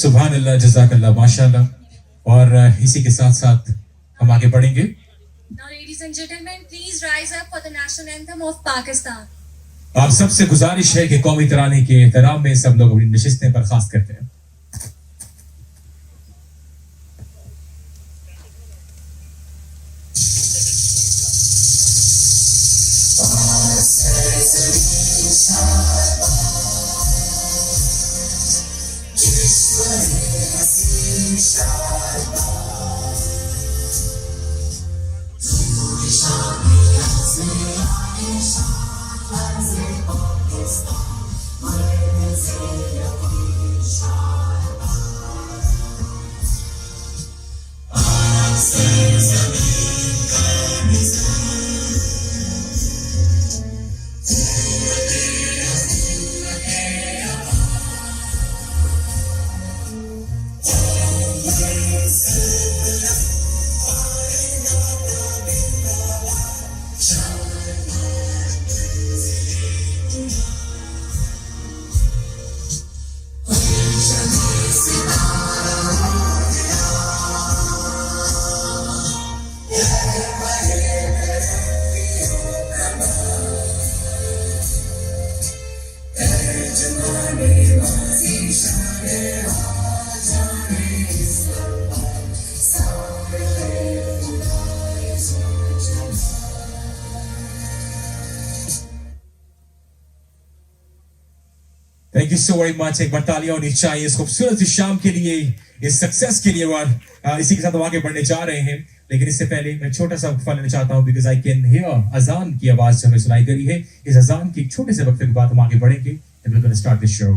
सुभान अल्लाह जज़ाकल्लाह माशाअल्लाह। और इसी के साथ साथ हम आगे बढ़ेंगे। Now, ladies and gentlemen, please rise up for the national anthem of Pakistan. आप सबसे गुजारिश है कि कौमी तराने के एहतराम में सब लोग अपनी नशिस्तें बर्खास्त करते हैं। Thank you so very much. एक बार तालियां होनी चाहिए इस खूबसूरत शाम के लिए, इस सक्सेस के लिए। और इसी के साथ हम आगे बढ़ने जा रहे हैं, लेकिन इससे पहले मैं छोटा सा वक्फा लेना चाहता हूं बिकॉज आई कैन हियर अजान की आवाज हमें सुनाई दे रही है। इस अजान की छोटे से वक्फे के बाद हम आगे बढ़ेंगे and we are going to start this show.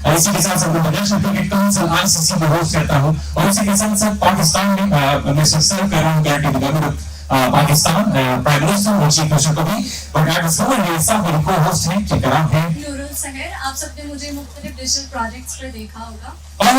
इसी के साथ साथ इंटरनेशनल क्रिकेट काउंसिल आईसीसी में होस्ट करता हूं और इसी के साथ साथ पाकिस्तान में मैं सर्व कर रहा हूं गवर्नमेंट पाकिस्तान प्राइम मिनिस्टर और चीफ मिनिस्टर को भी। और एट द सेम मेरे साथ मेरे को होस्ट हैं जिनका नाम है नूरुल सहर। आप सबने मुझे मुख्तलिफ डिजिटल प्रोजेक्ट्स पर देखा होगा। और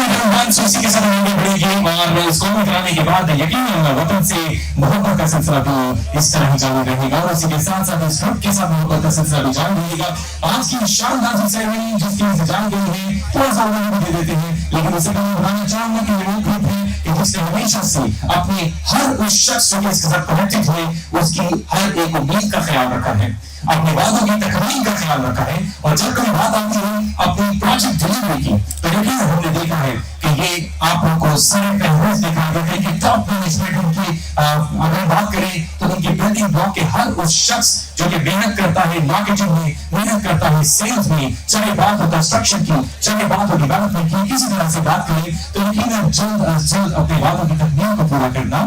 इसी के साथ आगे बढ़ेंगे और इसको कराने के बाद यकीनन वतन से मोहब्बत का सिलसिला भी इस तरह ही जारी रहेगा और इसी के साथ साथ इस ग्रुप के साथ मोहब्बत का सिलसिला भी जारी रहेगा। आज की शानदार सेरेमनी जिसकी इंतजार गई है थोड़ा सा भी दे देते हैं, लेकिन उसे मैं बताना चाहूंगा कि ये वो ग्रुप है कि जिसने हमेशा से अपने हर उस शख्स जो इसके साथ कनेक्टेड है उसकी हर एक उम्मीद का ख्याल रखा है, अपने वादों की तकमील का ख्याल रखा है। और जब कोई बात आती है अपनी प्रोजेक्ट डिलीवरी की तो यकीन हमने देखा है कि कि ये आप लोगों को सारे पहलू दिखाई देते हैं कि टॉप मैनेजमेंट उनकी अगर बात करें तो उनकी बिल्डिंग ब्लॉक के हर उस शख्स जो कि मेहनत करता है मार्केटिंग में, मेहनत करता है सेल्स में, चाहे बात हो कंस्ट्रक्शन की, चाहे बात हो डेवलपमेंट की, किसी तरह से बात करें तो यकीनन जल्द अज जल्द अपने वादों की तकमील को पूरा करना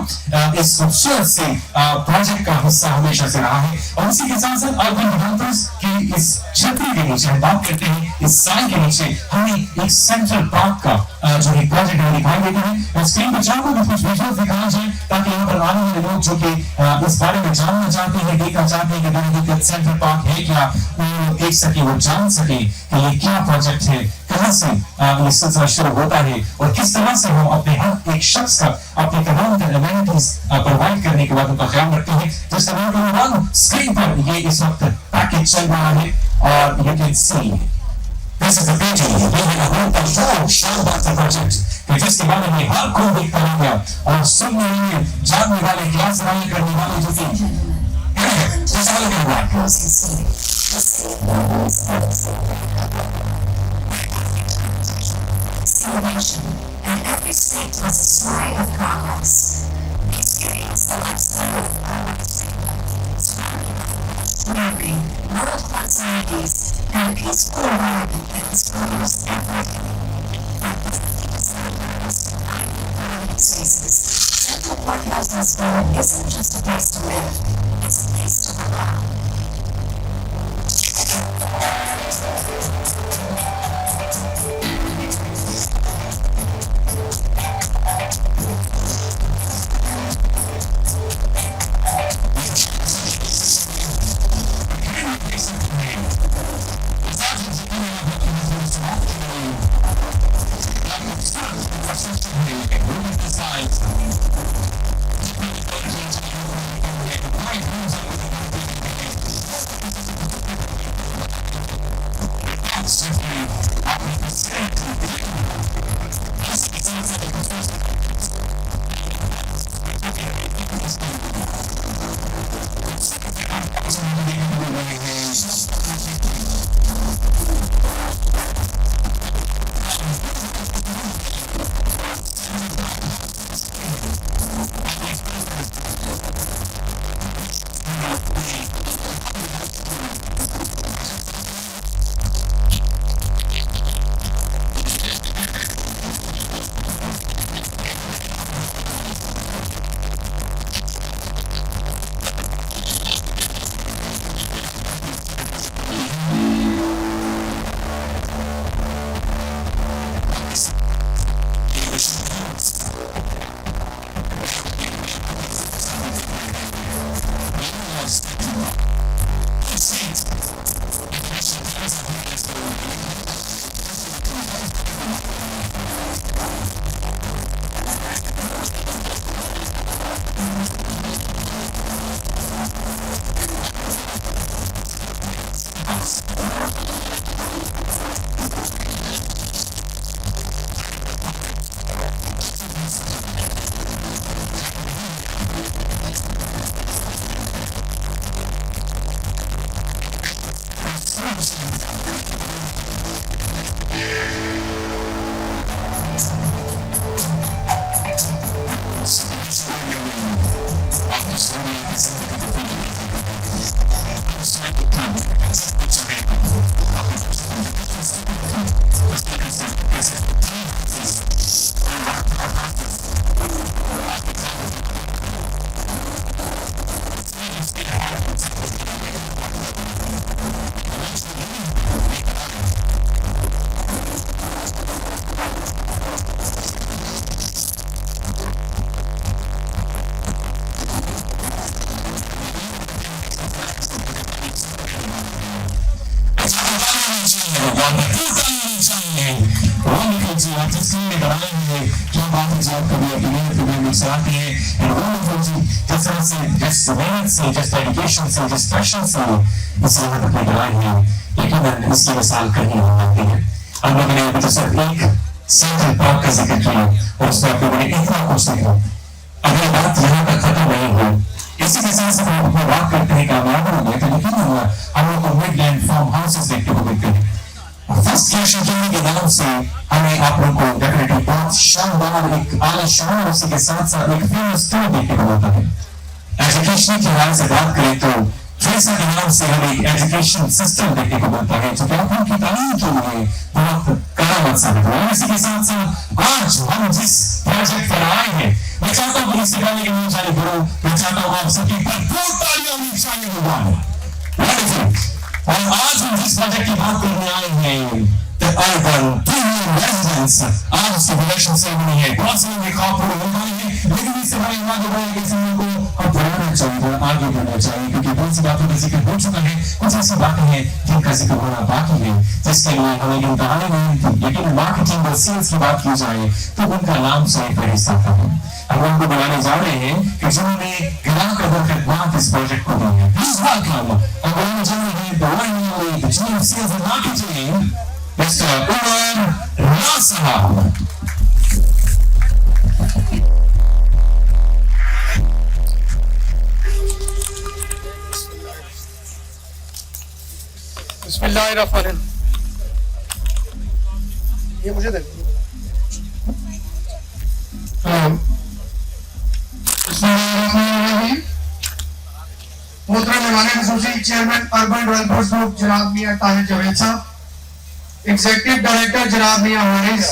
इस खूबसूरत से प्रोजेक्ट का हिस्सा हमेशा से रहा है। और इसी के साथ साथ अर्बन डेवलपर्स की इस छतरी के नीचे हम बात करते हैं, इस साई के नीचे हमें एक सेंट्रल पार्क का जो एक प्रोजेक्ट है दिखाई देता है। मैं स्क्रीन पर चाहूंगा कि कुछ विजुअल्स दिखाया जाए ताकि यहाँ पर आने वाले लोग जो कि इस बारे में जानना चाहते हैं, देखना चाहते हैं कि सेंट्रल पार्क है क्या, वो देख सके, वो जान सके कि ये क्या प्रोजेक्ट है, कहां से ये सिलसिला शुरू होता है और किस तरह से हम अपने हर एक शख्स का अपने तमाम एमिनिटीज प्रोवाइड करने के बाद उनका ख्याल रखते हैं। जिस तरह स्क्रीन पर ये इस वक्त पैकेज चल रहा है और you can see this is the beauty, we have a whole control शानदार सा प्रोजेक्ट कि जिसके बारे में हर कोई देखता रहेगा और सुनने वाले, जानने वाले, क्लास वाले, करने वाले जो कि just all of that goes in celebration, and every state has a story of progress. Experience the lifestyle of surrounding world-class amenities and a peaceful environment that inspires everything. Spaces. Central Park Housing Square isn't just a place to live, it's a place to belong. just education से, just fashion से, इसलिए हम अपनी drive में लेकिन इसकी मिसाल कहीं हो जाती है। हम लोगों ने अभी तो सिर्फ एक सेंट्रल पार्क का जिक्र किया और उसमें आप लोगों ने इतना कुछ देखा। अगर बात यहाँ तक खत्म नहीं हुई, इसी के साथ साथ हम अपनी बात करते हैं कामयाब हो गए तो यकीन हुआ हम लोग को मिडलैंड फार्म हाउसेस देखने को मिलते हैं। फर्स्ट स्टेशन चुनने के नाम से हमें आप लोगों को डेफिनेटली बहुत शानदार एक आलीशान और उसी के साथ साथ एक फेमस टूर देखने को मिलता है। एजुकेशन की हाल से बात करें तो फ्रेसा के नाम से हमें एक एजुकेशन सिस्टम देखने को मिलता है जो कि आप लोगों की तालीम के लिए बहुत करामत साबित हुआ। इसी के साथ साथ आज हम जिस प्रोजेक्ट पर आए हैं, मैं चाहता हूँ इससे पहले कि मैं जाने बढ़ूं, मैं चाहता हूँ आप सबकी भरपूर तालियां होनी चाहिए होगा। और आज हम जिस प्रोजेक्ट की बात करने आए हैं, The Urban Premium Residence, आज उसकी इलेक्शन सेरेमनी है, क्रॉसिंग में खाप पूरे हो गए हैं, लेकिन इससे बड़े आगे बढ़ने के समय को अब बढ़ाना चाहिए, आगे बढ़ना चाहिए, क्योंकि बहुत सी बातों का जिक्र हो चुका है, कुछ ऐसी बातें हैं जिनका जिक्र होना बाकी है, जिसके लिए हमें इंतहाई नहीं थी, लेकिन मार्केटिंग और सेल्स की बात की जाए तो उनका नाम से फरिश्ता था। हम उनको बुलाने जा रहे हैं कि जिन्होंने ग्राहक कदर खिदमत इस प्रोजेक्ट को दी है। प्लीज वेलकम और बुलाने जा रहे हैं the one and only the Chief of Sales and Marketing, Mr. Umar Nasser. बिस्मिल्लाहिर्रहमानिर्रहीम। ये मुझे दे मोहतरम मेहमान खसूसी चेयरमैन अर्बन डेवलपर्स ग्रुप जनाब मियां ताहिर जावेद साहब, एग्जीक्यूटिव डायरेक्टर जनाब मियां हारिस,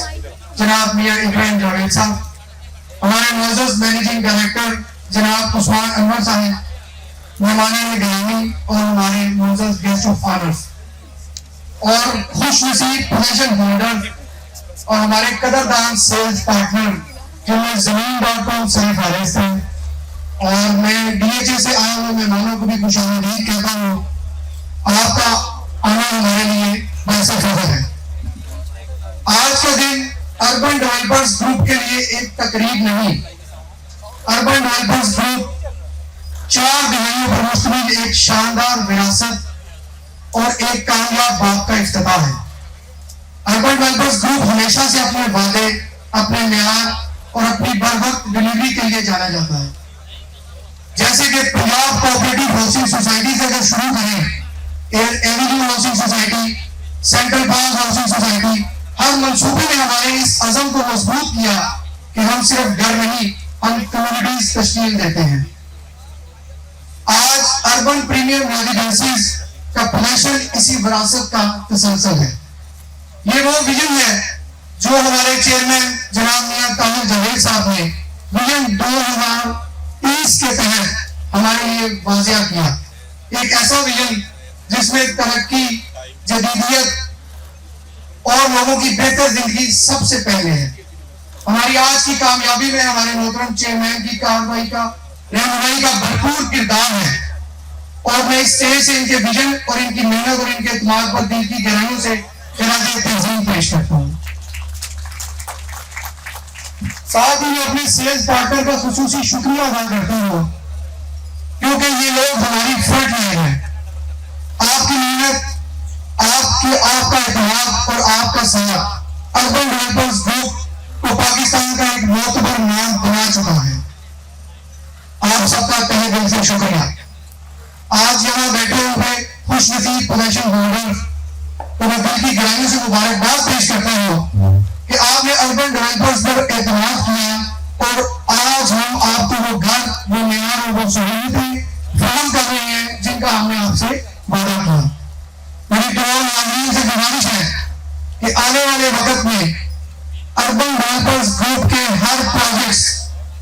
जनाब मियां इब्राहिम जावेद साहब, हमारे मुअज़्ज़ज़ मैनेजिंग डायरेक्टर जनाब उस्मान अनवर साहब, मेहमान गिरामी और हमारे मुअज़्ज़ज़ गेस्ट ऑफ ऑनर्स और खुशनसीब पोजीशन होल्डर और हमारे कदरदान सेल्स पार्टनर जिनमें ज़मीन.com सही फारिस थे, और मैं डीएचए से आए हुए मेहमानों को भी खुशामदीद कहता हूँ। आपका आना हमारे लिए बाइसे फख्र है। आज का दिन अर्बन डेवलपर्स ग्रुप के लिए एक तकरीब नहीं, अर्बन डेवलपर्स ग्रुप 4 दहाइयों पर मुश्तमिल एक शानदार विरासत और एक कामयाब बाप का इफ्तिताह है। अर्बन डेवलपर्स ग्रुप हमेशा से अपने वादे, अपने मेयार और अपनी बरवक्त डिलीवरी के लिए जाना जाता है। जैसे कि पंजाब कोऑपरेटिव हाउसिंग सोसाइटी से अगर शुरू करें, एवेन्यू हाउसिंग सोसाइटी, सेंट्रल पास हाउसिंग सोसाइटी, हर मंसूबे ने हमारे इस अज़म को मजबूत किया कि हम सिर्फ घर नहीं, हम कम्युनिटीज तश्कील देते हैं। आज अर्बन प्रीमियम रेजिडेंसीज का प्लेशन इसी विरासत का तसलसल है। ये वो विजन है जो हमारे चेयरमैन जनाब मियां ताहिर जावेद साहब ने विजन 2030 के तहत हमारे लिए वाजिया किया। एक ऐसा विजन जिसमें तरक्की, जदीदियत और लोगों की बेहतर जिंदगी सबसे पहले है। हमारी आज की कामयाबी में हमारे मोहतरम चेयरमैन की कार्रवाई का, रहनुमाई का भरपूर किरदार है, और मैं इस स्टेज से इनके विजन और इनकी मेहनत और इनके इत्मीनान पर दिल की गहराइयों से तहसीन पेश करता हूँ। साथ ही मैं अपने सेल्स पार्टनर का खुसूसी शुक्रिया अदा करता हूँ, क्योंकि ये लोग हमारी फ्रंट लाइन है। आपकी मेहनत, आपका इत्मीनान और आपका साथ अर्बन डेवलपर्स ग्रुप को पाकिस्तान का एक मोतबर नाम बना चुका है। आप सबका तहे दिल से शुक्रिया। आज यहाँ बैठे हुए खुशनसीब पोजीशन होल्डर को मैं दिल की गहराइयों से मुबारकबाद पेश करता हूँ कि आपने अर्बन डेवलपर्स पर एतमाद किया, और आज हम आपको वो घर, वो मेयार और वो सहूलियतें फराहम कर रहे हैं जिनका हमने आपसे वादा किया। मेरी तमाम नाज़रीन से गुजारिश है कि आने वाले वक्त में अर्बन डेवलपर्स ग्रुप के हर प्रोजेक्ट्स,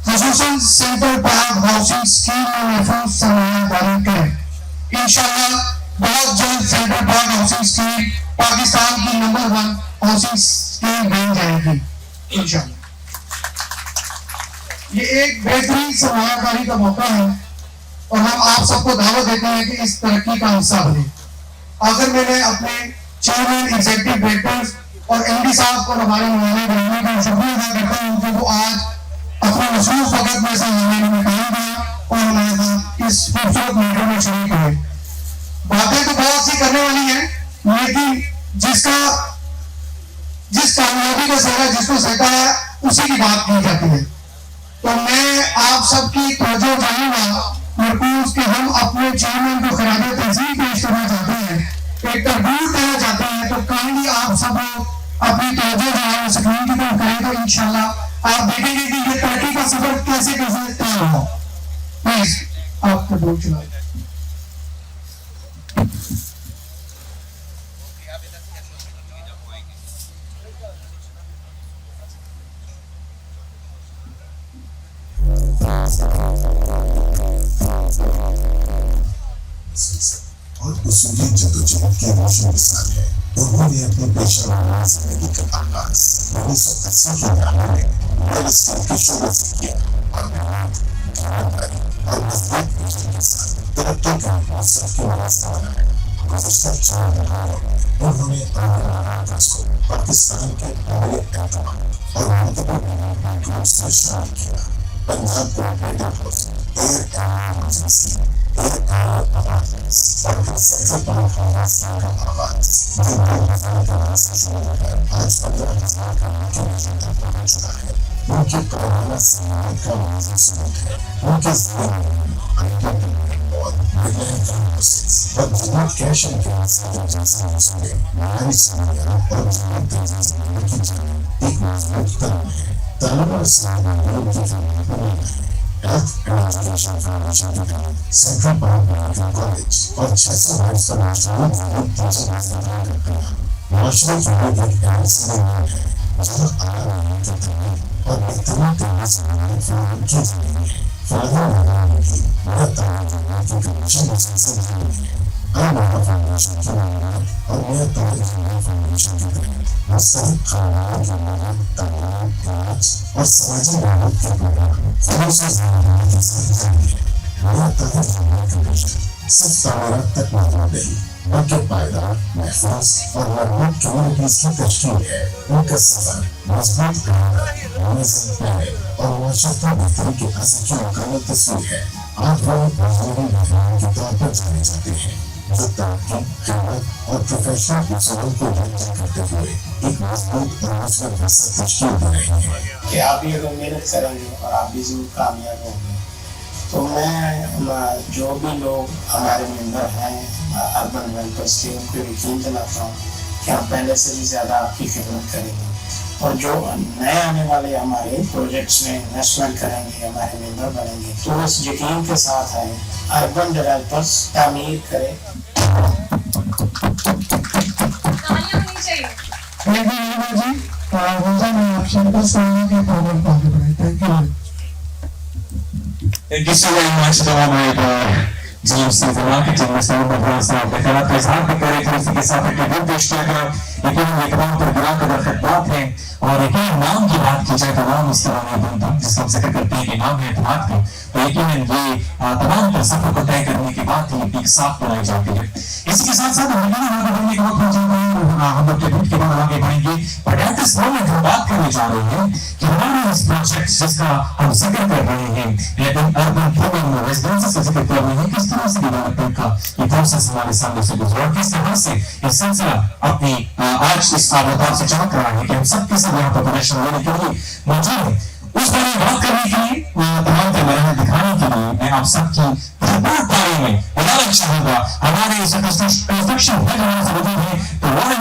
खुसूसन सेंट्रल पार्क हाउसिंग स्कीम में महफूज सरमायादारी करें। इंशाअल्लाह बहुत जल्द central park housing scheme Pakistan की नंबर 1 हाउसिंग स्कीम बन जाएगी इंशाअल्लाह। ये एक बेहतरीन सरमायादारी का मौका है, और हम आप सबको दावत देते हैं कि इस तरक्की का हिस्सा बने। आखिर मैंने अपने चेयरमैन, एग्जीक्यूटिव डायरेक्टर्स और एमडी साहब को हमारे नुमाइंदे बनाने का शुक्रिया अदा करता हूँ कि वो आज अपने मसरूफ वक्त में से हमें निकाल दिया और हमारे साथ इस खूबसूरत मीटिंग में शरीक हुए। बातें तो बहुत सी करने वाली हैं, लेकिन जिस कामयाबी का सहरा जिसको सहता है उसी की बात की जाती है। तो मैं आप सबकी तवज्जो चाहूंगा मरकूज कि हम अपने चेयरमैन को खराज तहसीन पेश करना चाहते हैं, एक तरबूज देना चाहते हैं। तो काइंडली आप सब अपनी तवज्जो जो है स्क्रीन की तरफ करें तो इंशाल्लाह आप देखेंगे कि ये तरक्की का सफर कैसे कैसे तय हुआ। प्लीज आपको बोल चला और उसूली जदोजहद की रोशन मिसाल है। उन्होंने अपनी पेशेवराना जिंदगी का आगाज 1980 के दहाके में रियल एस्टेट के शोबे से किया और मेहनत, ईमानदारी और मजबूत विजन के साथ तरक्की का मकसद की रास्ता बनाया। गुज़श्ता 4 दहाकों में उन्होंने आर्गन को पाकिस्तान के पहले एतमाद और मुतबा डेवलपमेंट ग्रुप से शामिल किया। Punjab cooperative house, air emergency, air apartments और फिर सेंट्रल बैंक फाइनेंसिंग का आगाज जो 2000 के नाम से शुरू होकर आज 15,000 करोड़ के विजन तक पहुंच चुका है। उनके कारोबार सलामत का मौजूद सबूत है। उनके ज़िले में और मिडलैंड कैंपसेस और जिन्हें कैश एंड कैंसर जैसे मौजूद मायारी सुविधा और जीवन तेजी से की जाने एक मजबूत कदम है। तालिबान इस्लामी लोग की फरमाबरदारी है। हेल्थ एंड एजुकेशन फाउंडेशन के तहत सेंट्रल बैंक मेडिकल कॉलेज और 600 बेड्स का नेशनल विजिट टीचिंग इंस्टीट्यूट का काम माशरे के लिए एक ऐसी नींव है जहाँ आराम की तमीर और बेहतरीन तरीके से इलाज फराहम की जा रही है। फायदा लगाने में भी बड़ा तादाद की कमीशन मुसलसल जारी है। आल-बड़ा फाउंडेशन की मदद और नया तालिबान फाउंडेशन के तहत मुस्तहिक खानदानों की मदद, तालीम, इलाज और समाजी मदद के प्रोग्राम खुलूस ज़िम्मेदारी के साथ जारी है। नया तालिबान का विजन सिर्फ तामीरात तक महदूद नहीं बल्कि पायदार, महफूज और मजबूत कम्युनिटीज की तश्कील है। उनका सफर मजबूत क़यादत, मुनज़्ज़म पैनल और माशरत की बेहतरी के असर की मुकम्मल तस्वीर है। आज वो वज़ीर रहमान के तौर पर जाने जाते हैं जो तरक्की, खिदमत और प्रोफेशनल उसूलों को यकीन करते हुए एक मजबूत और मुस्बत हिस्सा तश्कील दे रहे हैं कि आप भी अगर मेहनत करेंगे और आप भी जरूर कामयाब होंगे। तो मैं जो भी लोग हमारे मेंबर हैं अर्बन वेलफेयर्स के उनको यकीन दिलाता हूँ कि हम पहले से भी ज़्यादा आपकी खिदमत करेंगे और जो नए आने वाले हमारे प्रोजेक्ट्स में इन्वेस्टमेंट करेंगे, हमारे मेंबर बनेंगे, तो उस यकीन के साथ आए अर्बन डेवलपर्स तामीर करें। Thank you so very much to our GMC the marketing Mr. Umar Brasab देखा तो इज़हार भी करे थे उसी के साथ एक दिन पेश किया गया लेकिन एक बार पर गिरा कर खिदमत है और एक नाम की बात की जाए तो नाम इस तरह नहीं बनता जिसका हम जिक्र करते हैं कि नाम है एतमाद का तो यकीन ये तमाम पर सफर को तय करने के बाद ही एक साथ बनाई जाती है। इसी के साथ साथ हम आगे बढ़ने के वक्त हम लोग के बीच के बाद आगे बढ़ेंगे बट एट दिस मोमेंट हम बात करने जा रहे हैं कि हमारे इस प्रोजेक्ट जिसका हम जिक्र कर रहे हैं अर्बन प्रीमियम रेजिडेंसी से जिक्र कर रहे हैं किस तरह से डेवलपमेंट का ये प्रोसेस हमारे सामने से गुजरा और किस तरह से ये सिलसिला अपनी आज इस आबोताब से चमक रहा है कि हम सबके सब यहाँ पर प्रदर्शन लेने के लिए मौजूद हैं। उस बारे में बात करने के लिए तमाम कैमरा दिखाने के लिए मैं आप सबकी भरपूर बारे में बताना चाहूंगा हमारे इस कंस्ट्रक्शन हेड हमारे से मौजूद है तो one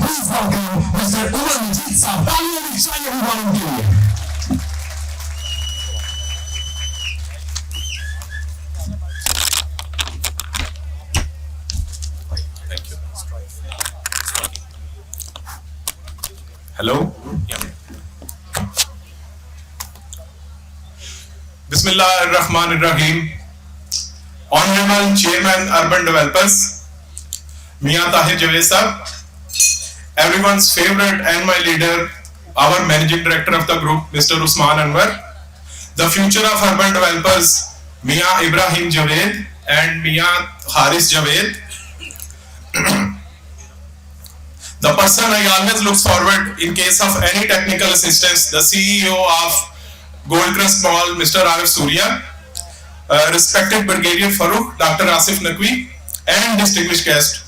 please welcome mister Umar Majid sahab. तालियां चाहिए उमर के लिए। Hello. Bismillahirrahmanirrahim. Honorable Chairman Urban Developers, Mia Tahir Javed Sahab, everyone's favorite and my leader, our Managing Director of the group, Mr. Usman Anwar, the future of urban developers, Mia Ibrahim Javed and Mia Haris Javed. The person I always look forward in case of any technical assistance, the CEO of Goldcrest Mall, Mr. Arif Surya, respected Brigadier Farooq, Dr. Asif Naqvi, and distinguished guest.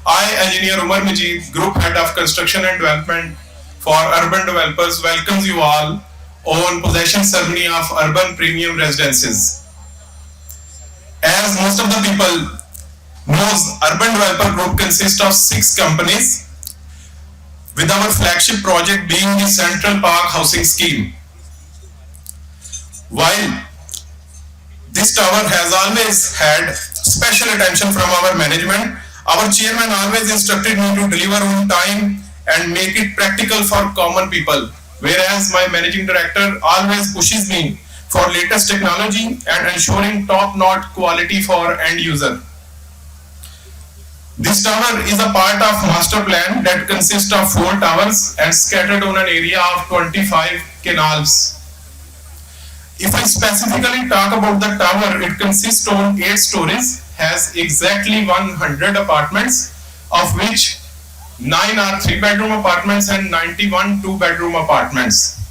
I, Engineer Umar Majid, Group Head of Construction and Development for Urban Developers, welcomes you all on possession ceremony of Urban Premium Residences. As most of the people knows, Urban Developer Group consists of 6 companies with our flagship project being the Central Park Housing Scheme. While this tower has always had special attention from our management, our chairman always instructed me to deliver on time and make it practical for common people, whereas my managing director always pushes me for latest technology and ensuring top-notch quality for end user. This tower is a part of master plan that consists of 4 towers and scattered on an area of 25 canals. If I specifically talk about the tower, it consists of 8 stories, has exactly 100 apartments, of which 9 are 3-bedroom apartments and 91 2-bedroom apartments.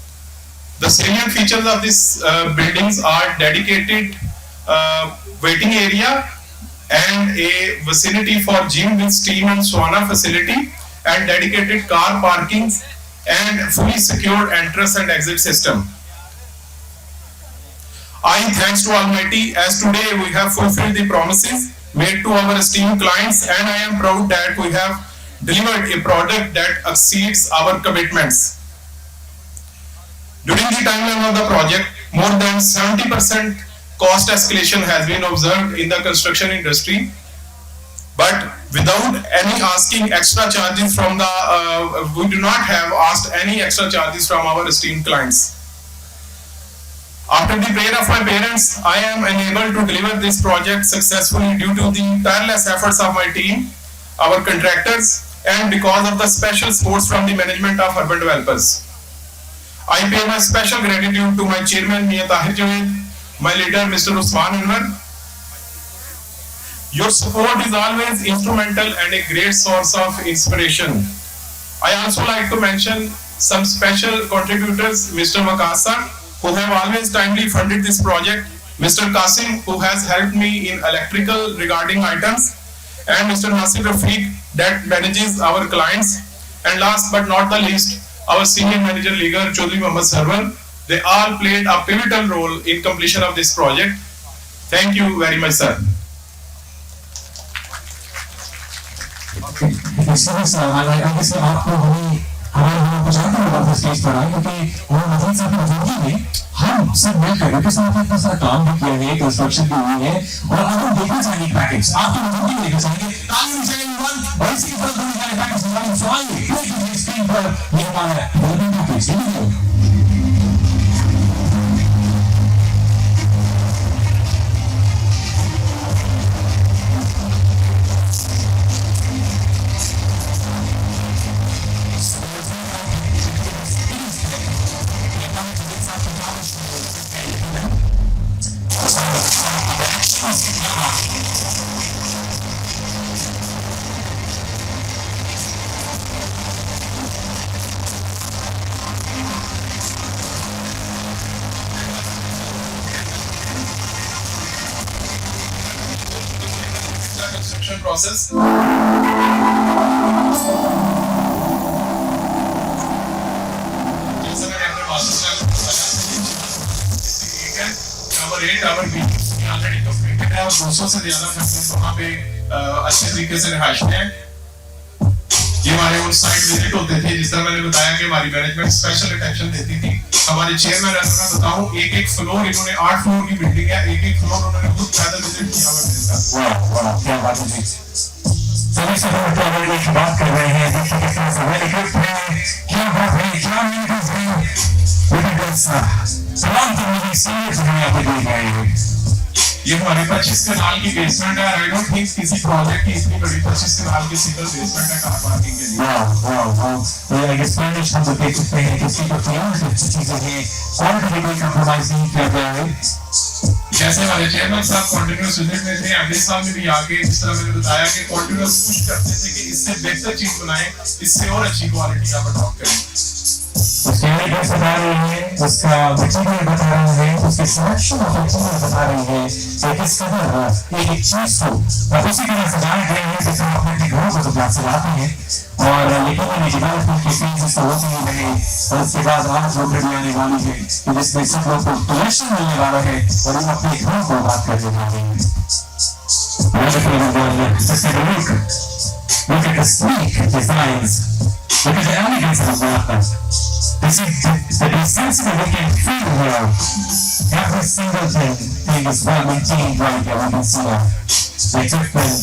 The salient features of these buildings are dedicated waiting area and a vicinity for gym with steam and sauna facility, and dedicated car parking and fully secured entrance and exit system. I thanks to Almighty, as today we have fulfilled the promises made to our esteemed clients, and I am proud that we have delivered a product that exceeds our commitments. During the timeline of the project, more than 70% cost escalation has been observed in the construction industry, but without any asking extra charges from the, we do not have asked any extra charges from our esteemed clients. After the prayer of my parents, I am enabled to deliver this project successfully due to the tireless efforts of my team, our contractors, and because of the special support from the management of Urban Developers. I pay my special gratitude to my chairman, Mia Tahir Javed, my leader, Mr. Usman Anwar. Your support is always instrumental and a great source of inspiration. I also like to mention some special contributors, Mr. Makasa, who have always timely funded this project, Mr. Qasim, who has helped me in electrical regarding items, and Mr. Nasir Rafiq that manages our clients, and last but not the least, our senior manager leader Chaudhry Mohammad Sarwar. They all played a pivotal role in completion of this project. Thank you very much, sir. Okay, I guess आपको हमारे कुछ आते हैं बात stage पर आए क्योंकि वो मजीद साहब की मौजूदगी में हम सब मिलकर क्योंकि साथ में सारा काम भी किया गया है, कंस्ट्रक्शन भी हुई है और अब हम देखना चाहेंगे पैकेज आपकी मौजूदगी में देखना चाहेंगे ताली बजाएंगे वन और इसी के साथ दूसरे पैकेज हमारे सवाल स्क्रीन पर ये हमारा बिल्डिंग का पेज construction process. जैसे मैंने अपने master tower A, tower B already completed है और 200 से ज्यादा फैक्ट्रीज वहाँ पे अच्छे तरीके से रिहाइश में है। ये हमारे उन साइट विजिट होते थे, जिस तरह मैंने बताया कि हमारी मैनेजमेंट स्पेशल अटेंशन देती थी। हमारे चेयरमैन मैं बताऊं, एक फ्लोर इन्होंने 8 फ्लोर की बिल्डिंग है, एक फ्लोर उन्होंने खुद पैदल विजिट किया हुआ मेरे साथ। वाह क्या बात है जी। सभी से हम ट्रैवल की बात कर रहे हैं, देखिए कितना समय इफेक्ट है, क्या बात है, क्या मिनट्स है, तमाम तरह की सीरीज हम यहाँ पे देख रहे हैं। ये हमारे 25 कनाल की बेसमेंट है। आई डोंट थिंक किसी प्रोजेक्ट की इतनी बड़ी 25 कनाल की सिंगल बेसमेंट है कार पार्किंग के लिए। वाह ये आगे स्पेनिश हम लोग देख सकते हैं कि इसकी तो तमाम चीजें हैं, क्वालिटी में कोई कंप्रोमाइज नहीं किया गया है। जैसे हमारे चेयरमैन साहब कंटिन्यूअस विजिट में थे, एमडी साहब ने भी आके जिस तरह मैंने बताया कि कंटिन्यूअस पुश करते थे कि इससे बेहतर चीज बनाएं, इससे और अच्छी क्वालिटी का अडॉप्ट करें। उसके आइडियाज बता रहे हैं, उसका मटेरियल बता रहे हैं, उसके सिलेक्शन ऑफ मटेरियल बता रहे हैं कि किस कदर एक चीज को उसी तरह सजाया गया है जैसे हम अपने घरों को सजा सजाते हैं। और लेकिन ये डेवलपमेंट के फेजेस तो होते ही रहे और उसके बाद आज वो घड़ी आने वाली है कि जिसमें सब लोग को कलेक्शन मिलने वाला है और हम अपने घरों को बात करने वाले हैं। Look at the sleek designs Look at the elegance of the workers. This is the sensitive, we can feel here. Every single thing is well maintained right here. We can see the equipment,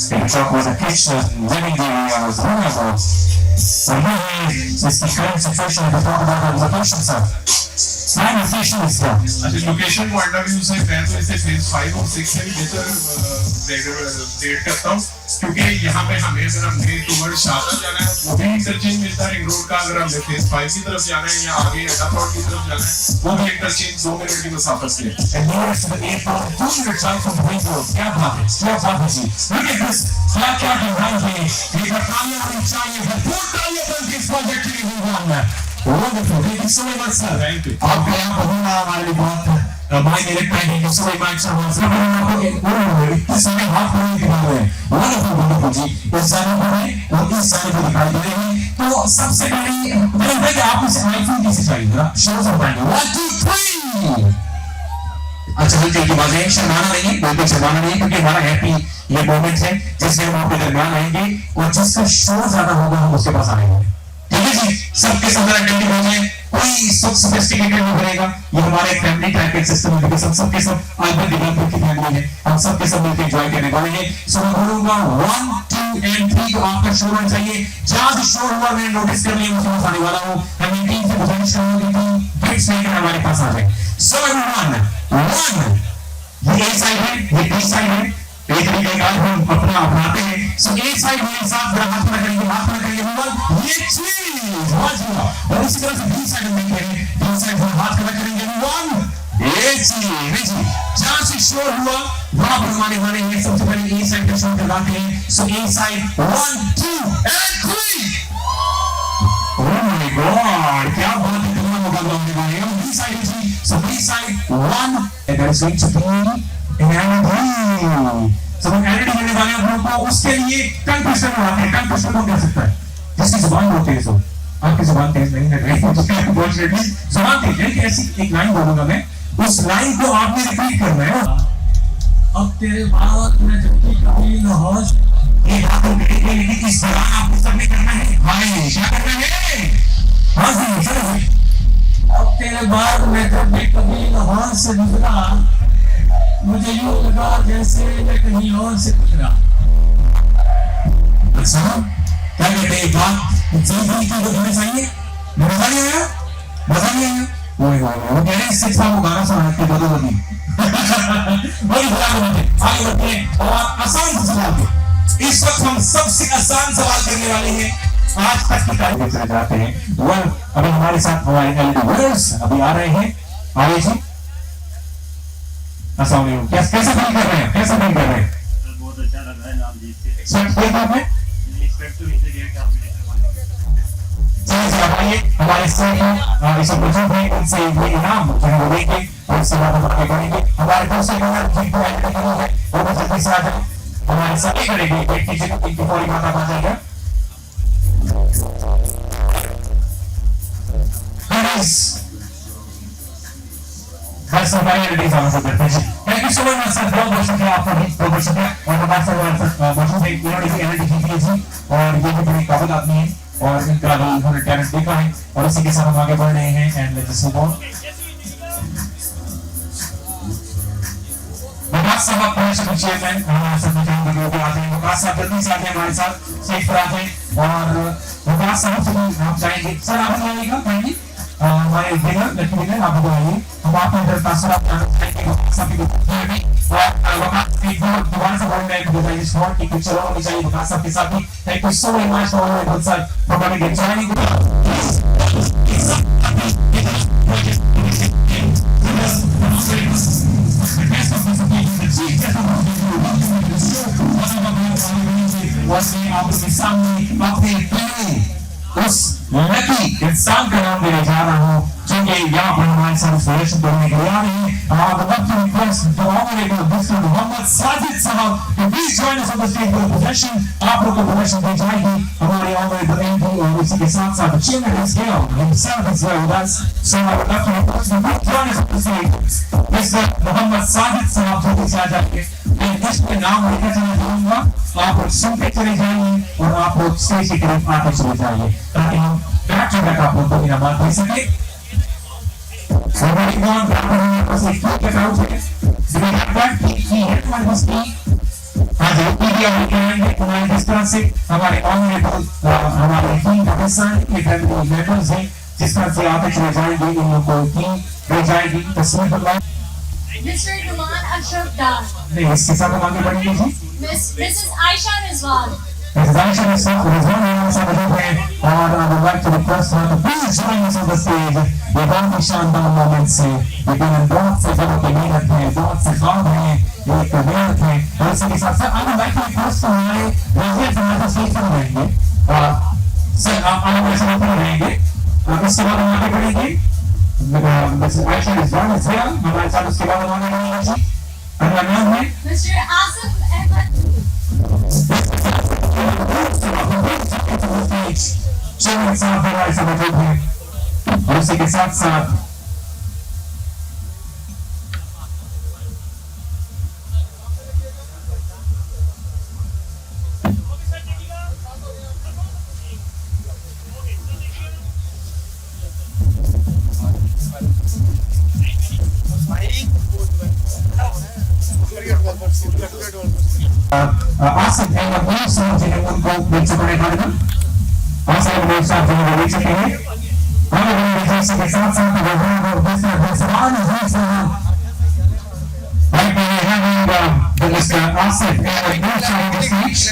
they talk about the kitchen, living areas, whatever. So here is the current situation we talk about the location, sir. Prime location is here. अच्छा location point of view से मैं तो इसे phase 5 और 6 से भी बेहतर rate करता हूँ क्योंकि यहाँ पे हमें अगर हमने टूवर्ड शाहजहां जाना है वो भी इंटरचेंज मिलता है रिंग रोड का अगर हमने फेज 5 की तरफ जाना है या आगे अड्डा प्लॉट की तरफ जाना है वो भी इंटरचेंज 2 मिनट की मसाफत से And nearest to the airport, 2 minutes drive from the ring road. क्या बात है जी? Look at this. क्या डिजाइन है? ये बताइए और चाहिए भरपूर तालियां बन इस प्रोजेक्ट के लिए हुआ है. Wonderful. Thank you so much, sir. Thank you. आपके यहाँ पहुँचना हमारे लिए बहुत भाई मेरे thank you so much, sir. सब आपको एक इतने सारे हाथ में दिखा रहे हैं. Wonderful, wonderful जी. इस सारे को है और इस सारे को दिखाई दे रहे हैं. तो सबसे पहले मैंने देखा आप इस आईफोन कैसे चाहिए ना? शो से बताएंगे. 1 2 3. अच्छा बिल्कुल की बातें शर्माना नहीं है, बिल्कुल शर्माना नहीं है क्योंकि हमारा हैप्पी ये मोमेंट है जिसमें हम आपके दरमियान आएंगे और जिसका शोर ज्यादा होगा हम उसके पास आएंगे. ठीक है जी, सबके सब अटेंटिव हो जाए, कोई सब सोफिस्टिकेटेड नहीं करेगा. ये हमारे फैमिली टाइप का सिस्टम है बिकॉज़ हम सबके सब अलग डिवेलपर की फैमिली है, हम सबके सब मिलकर एंजॉय करने वाले हैं. सो मैं बोलूंगा 1 2 and 3 को आपका शोर होना चाहिए. जहां भी शोर हुआ मैंने नोटिस कर लिया मुझे बताने वाला हूं. हमें टीम से गुजारिश करूंगी कि बिट्स लेकर हमारे पास आ जाए. सो एवरीवन 1 ये ए साइड है, ये बी साइड है. एक तरीके का हम अपना अपनाते हैं. सो ए साइड मेरे साथ मेरा हाथ में करेंगे, हाथ में करेंगे एवरीवन. ये चीज वाजिब और इसी तरह से बी साइड में करेंगे, बी साइड में हाथ में करेंगे एवरीवन. ये चीज जहां से शोर हुआ वहां पर हमारे वाले हैं. सबसे पहले ए साइड का शोर करवाते हैं. सो ए side 1 2 and 3. Oh my God! क्या बात है, कितना मुकाबला होने वाला है. बी साइड जी. So B side 1 and that is going to be energy. सब एनर्जी देने वाले हम लोग को उसके लिए टंग ट्विस्टर बनाते हैं. टंग ट्विस्टर कौन कर सकता है? जिसकी जुबान बहुत तेज हो. आपकी जुबान तेज नहीं है, अनफॉर्चुनेटली जुबान तेज है. ऐसी एक लाइन बोलूंगा मैं, उस लाइन को आपने रिपीट करना है. अब तेरे बाद में जब की कभी न होश ये बातों के लिए इस दौरान आपको सबने करना है. भाई क्या करना है? हाँ जी चलो. अब तेरे बाद में जब भी कभी न होश से गुजरा मुझे यूं लगा जैसे मैं कहीं और से गुजरा. अच्छा क्या कहते हैं? बात जल्दी की तो होनी चाहिए. मजा नहीं आया? मजा नहीं आया? वो कह रहे हैं 6 साल को गाना सुना के बदल बदली वही बुला बनाते. आगे बढ़ते हैं और आसान सवाल पे. इस वक्त हम सबसे आसान सवाल करने वाले हैं आज तक की तारीख से जाते हैं. वेल अभी हमारे साथ हमारे एलईडी वर्ल्ड्स अभी आ रहे हैं. आइए जी. कैसा फील कर रहे हैं? कैसा फील कर रहे हैं? बहुत अच्छा लग रहा है नाम जीत के. एक्सपेक्ट किया था आपने? एक्सपेक्ट तो नहीं किया कि आप मुझे करवाएंगे. चलिए आप आइए हमारे साथ इस प्रोजेक्ट में उनसे ये इनाम जो हम देंगे और उससे बात हम आगे बढ़ेंगे. हमारे दूसरे कलर की तो ऐड करनी है वो भी जल्दी से आ जाए. हमारे साथ ये करेंगे एक कीजिए तो इनकी फौरी माता आ जाएगा. बस हमारे रेडी जाना सब करते हैं. Thank you so much sir. बहुत शुक्रिया आपका भी. बहुत शुक्रिया. और हमारे साथ मौजूद है इन्होंने भी एनर्जी जीती है जी और ये भी बड़े काबिल आदमी हैं और इनका भी इन्होंने टैलेंट देखा है और इसी के साथ हम आगे बढ़ रहे हैं. And let's move on. Vikas sahab आप पहुंच चेयरमैन हमारे साथ वीडियो पे आते हैं. विकास साहब जल्दी से आते हैं हमारे साथ स्टेज पर आते हैं और विकास साहब से हम चाहेंगे सर आप आइएगा. Thank you. हमारे डिनर लकी डिनर आप लोग आइए. हम आपको इधर पास आप सभी को और वकास की दोबारा से बोलना है कि बताइए स्मॉल की कुछ चलो होनी चाहिए वकास साहब के साथ भी. Thank you so much for all good sir for coming and joining. आपके सामने अपने उस लकी इंसान का नाम देने जा रहा हूँ जो कि यहाँ पर हमारे साथ सेलिब्रेशन करने के लिए आ रहे हैं. हमारा वक्त की रिक्वेस्ट जो ऑनरेबल मिस्टर मोहम्मद साजिद साहब के please join us on the stage for projection. आप लोगों को प्रोजेक्शन दी जाएगी हमारे ऑनरेबल एमपी और इसी के साथ साथ chairman is here himself is here with us. So I would love to join us on the stage. Mister Mohammad Sajid साहब जल्दी से आ जाएंगे। मैं लिस्ट में नाम लेकर चला जाऊंगा, आप लोग सुनते चले जाइए और आप लोग स्टेज की तरफ आते चले जाइए ताकि हम बैक टू बैक आप लोग को इनाम दे सके। Somebody go on back and was like, look at out here. So we have that key headline was key. आज मीडिया में कहेंगे तुम्हारे इस तरह से हमारे ऑनरेबल हमारे टीम का हिस्सा ये फैमिली मेंबर्स हैं जिस तरह से आते चले जाएंगे इन लोगों को टीम रह जाएगी तस्वीर बदला Mr. Numan Ashraf Dar. नहीं इसके साथ हम आगे बढ़ेंगे जी Mrs. Aisha Rizwan. Mrs. Aisha Rizwan हमारे साथ मौजूद हैं और I would like to request her to please join us on the stage. ये बहुत ही शानदार मोमेंट से लेकिन बहुत से लोगों की मेहनत है बहुत से ख्वाब हैं एक मेहनत है और इसी के साथ साथ I would like to request हमारे रेजिडेंट्स हमारे स्टेज पर रहेंगे और सर आप हमारे साथ रहेंगे और इसके बाद हम आगे बढ़ेंगे Mrs. Aisha Rizwan is here हमारे साथ उसके बाद हम आगे बढ़ेंगे जी अगला नाम है Mr. Asif Ahmed. चलिए साथ हमारे साथ मौजूद हैं और उसी के साथ साथ आसिफ अहमद नूर साहब जिन्हें उनको बेच चुके हैं आसिफ नूर साहब जिन्हें बेच चुके हैं और इसी के साथ साथ और दूसरा सवाल है right now we're having the Mr. Asif Ahmad Noor Sahib on stage.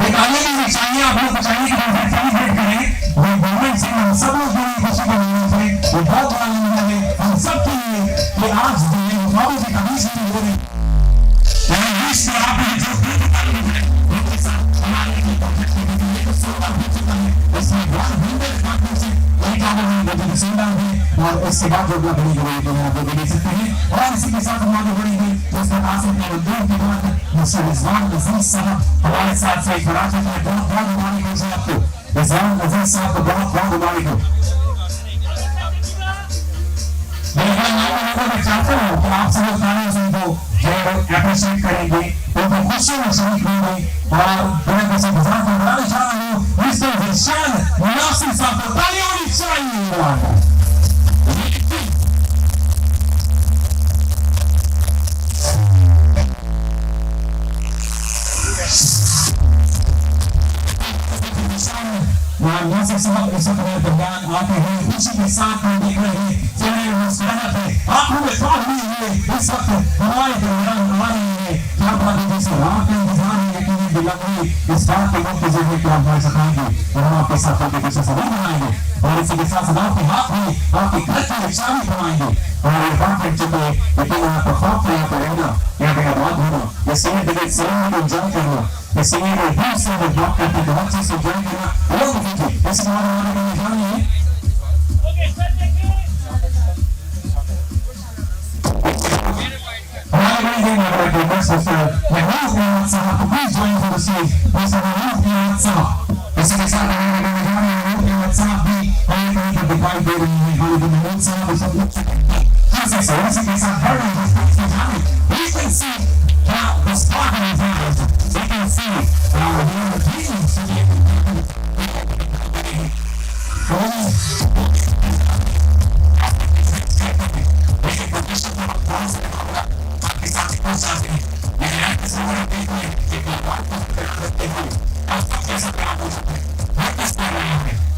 एक आगे की निशानियां आप लोग चाहिए कि हम सेलिब्रेट करें वो मोमेंट से हम सब लोग बड़ी खुशी के मोमेंट है वो बहुत बड़ा मोमेंट है हम सब के लिए कि आज दिन मुकाबले से कभी से हो रही है इस तरह आप जो उनके साथ हमारे लिए प्रोजेक्ट के लिए तो सोलह हो चुका है इसमें बहुत भीड़ काफी से एक आगे में वो जो सुंदर है और इसके बाद जो बड़ी बड़ी तो आप लोग देख सकते हैं और इसी के साथ हम आगे बढ़ेंगे उसके पास में दूर के बाद मिस्टर रिजवान अजीज साहब हमारे साथ से खड़ा थे बहुत बहुत मुबारक हो आपको रिजवान अजीज साहब को बहुत बहुत मुबारक हो मैं चाहता हूँ कि आप सब खाने उनको अप्रिशिएट करेंगे उनको खुशी में शरीक होंगे और बड़े बड़े गुजार को बनाने जा रहा हूँ मिस्टर दिलशान नासिर साहब को तालियां होनी चाहिए नासिर साहब इस दरमियान आते हैं खुशी के साथ हम देख रहे हैं चेहरे मुस्कुराहट है आंखों में ख्वाब नहीं है इस वक्त हमारे दरमियान हमारे लिए क्या बात है जैसे रात का इंतजार है यकीन दिलाएंगे इस बात के वक्त जरिए कि आप भाई सखाएंगे और हम आपके साथ आपके पीछे से नहीं बनाएंगे और इसी के साथ साथ आपके हाथ में आपके घर की निशानी बनाएंगे और ये बात है चुके लेकिन आपका खौफ नहीं करेगा यहाँ पे आबाद होना ये सीनियर डिबेट सेरेमनी को एंजॉय करना ये सीनियर को दूर से वो ब्लॉक करके बहुत चीज से एंजॉय करना लोग देखिए इसी बात हमारे लिए निशानी है please join for the stage. Mr. Mahmoud Saab. इसी के साथ हमारे महमान साहब भी हमारे को दिखाई दे रहे हैं हमारे महमूद साहब सब लोग हाँ सर सर इसी के साथ हर we can see how the spot is there. We can see the teams.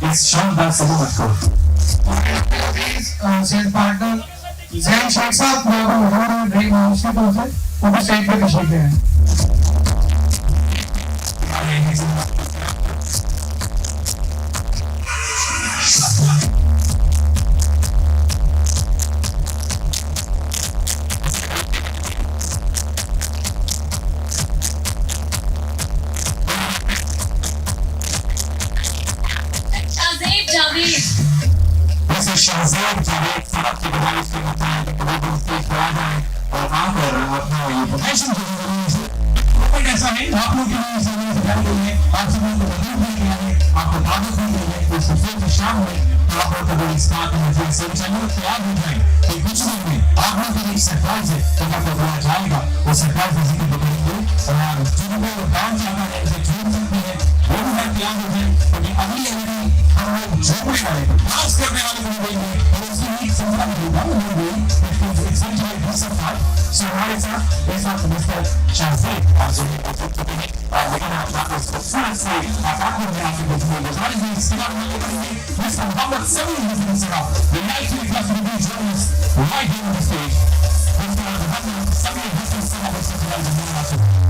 It's शानदार सलूक को सेल पार्टनर जैन शेख साहब मौजूद ड्रीम हॉस्पिटल से वो भी स्टेज पे तशरीफ ले आए शाहज़ेब जावेद साहब की गुजारिश के मुताबिक वो दोस्ती खड़ा है और आकर अपना ये प्रोफेशन जो है ऐसा है आप लोग के लिए इसलिए सिखाई गई है आप सभी को मदद भी किया है आपको ताबूत भी दी है कुछ सुबह से शाम में आप लोग का बड़ी स्टार्ट में फिर से चैनल तैयार हो जाए कि कुछ दिन में आप लोग के लिए सरप्राइज है तो आपको बोला जाएगा वो सरप्राइज जिक्र करेंगे और जो भी काम जाना है जो जून में है वो भी हम तैयार हो जाए क्योंकि अगली अगली हम लोग जोड़ने वाले क्लास करने वाले बन गए और उसकी एक संख्या में बन गई सो हमारे साथ इस वक्त मिस्टर शाहजेब और जो भी लेकिन आप आपको फुल से आपको में आपको देखने गुजारिश है इसके बाद हम लोग करेंगे मिस्टर मोहम्मद समीर मिस्टर सलाम the night we got to be journalists right here on the stage mister Mohammad Sameer mister Salam mister Salam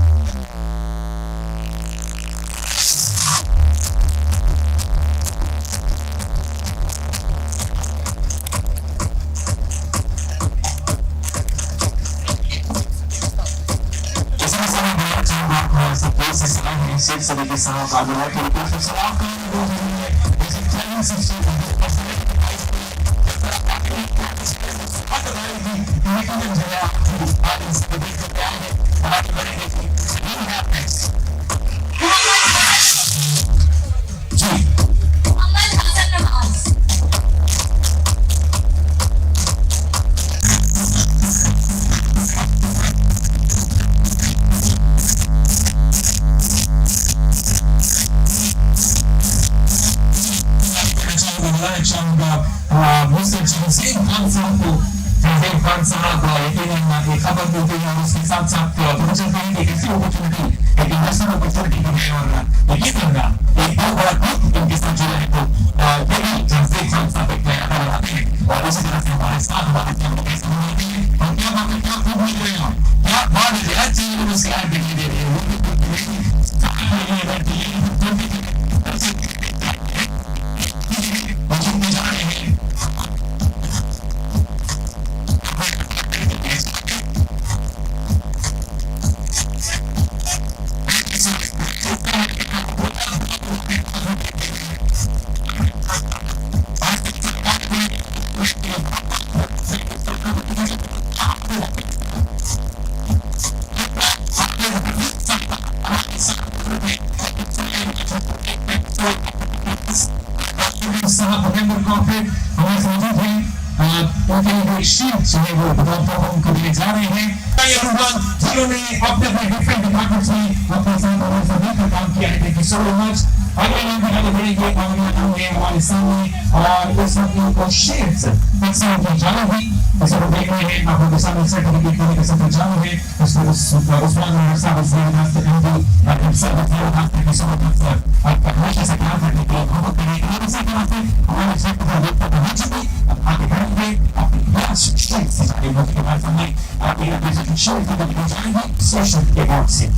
सिर्फ सभी के साथ आगे के लिए सलाम करने को है इस ट्रेनिंग सिस्टम खबर मिलती है उसके साथ साथ मुझे कहीं एक ऐसी अपॉर्चुनिटी एक इन्वेस्टमेंट अपॉर्चुनिटी मिलने और ये करना एक बहुत बड़ा ग्रुप इनके साथ जुड़ा है तो ये भी जैसे हम सब एक नया खबर आते हैं और इसी तरह से हमारे साथ हमारे लोग ऐसे होते हैं हम क्या बात क्या खूब मिल रहे हैं क्या बात है हर चीज में उसके आगे दिखने दे रही है वो भी जिन्होंने अपने डिफरेंट डिपार्टमेंट्स में अपने साथ मिलकर काम किया है थैंक यू सो मच अगले नाम भी आगे बढ़ेंगे अगले नाम है हमारे सामने और इस वक्त को शेयर अक्सर जाना भी ऐसा को देख रहे हैं आपको के सामने सर्टिफिकेट करने के साथ जाना है उसको उस्मान मेरे साथ इस रास्ते में भी आप सब बताओ आप के सो मच सर आपका हमेशा से काम करने के लिए बहुत करें और इसी तरह से हमारे क्षेत्र का लोग पता नहीं चले आगे बढ़ेंगे आपकी क्लास स्ट्रेट से आगे बढ़ने के बाद हमने आपकी प्रेजेंटेशन शो की तरफ जाएंगे सेशन के बाद से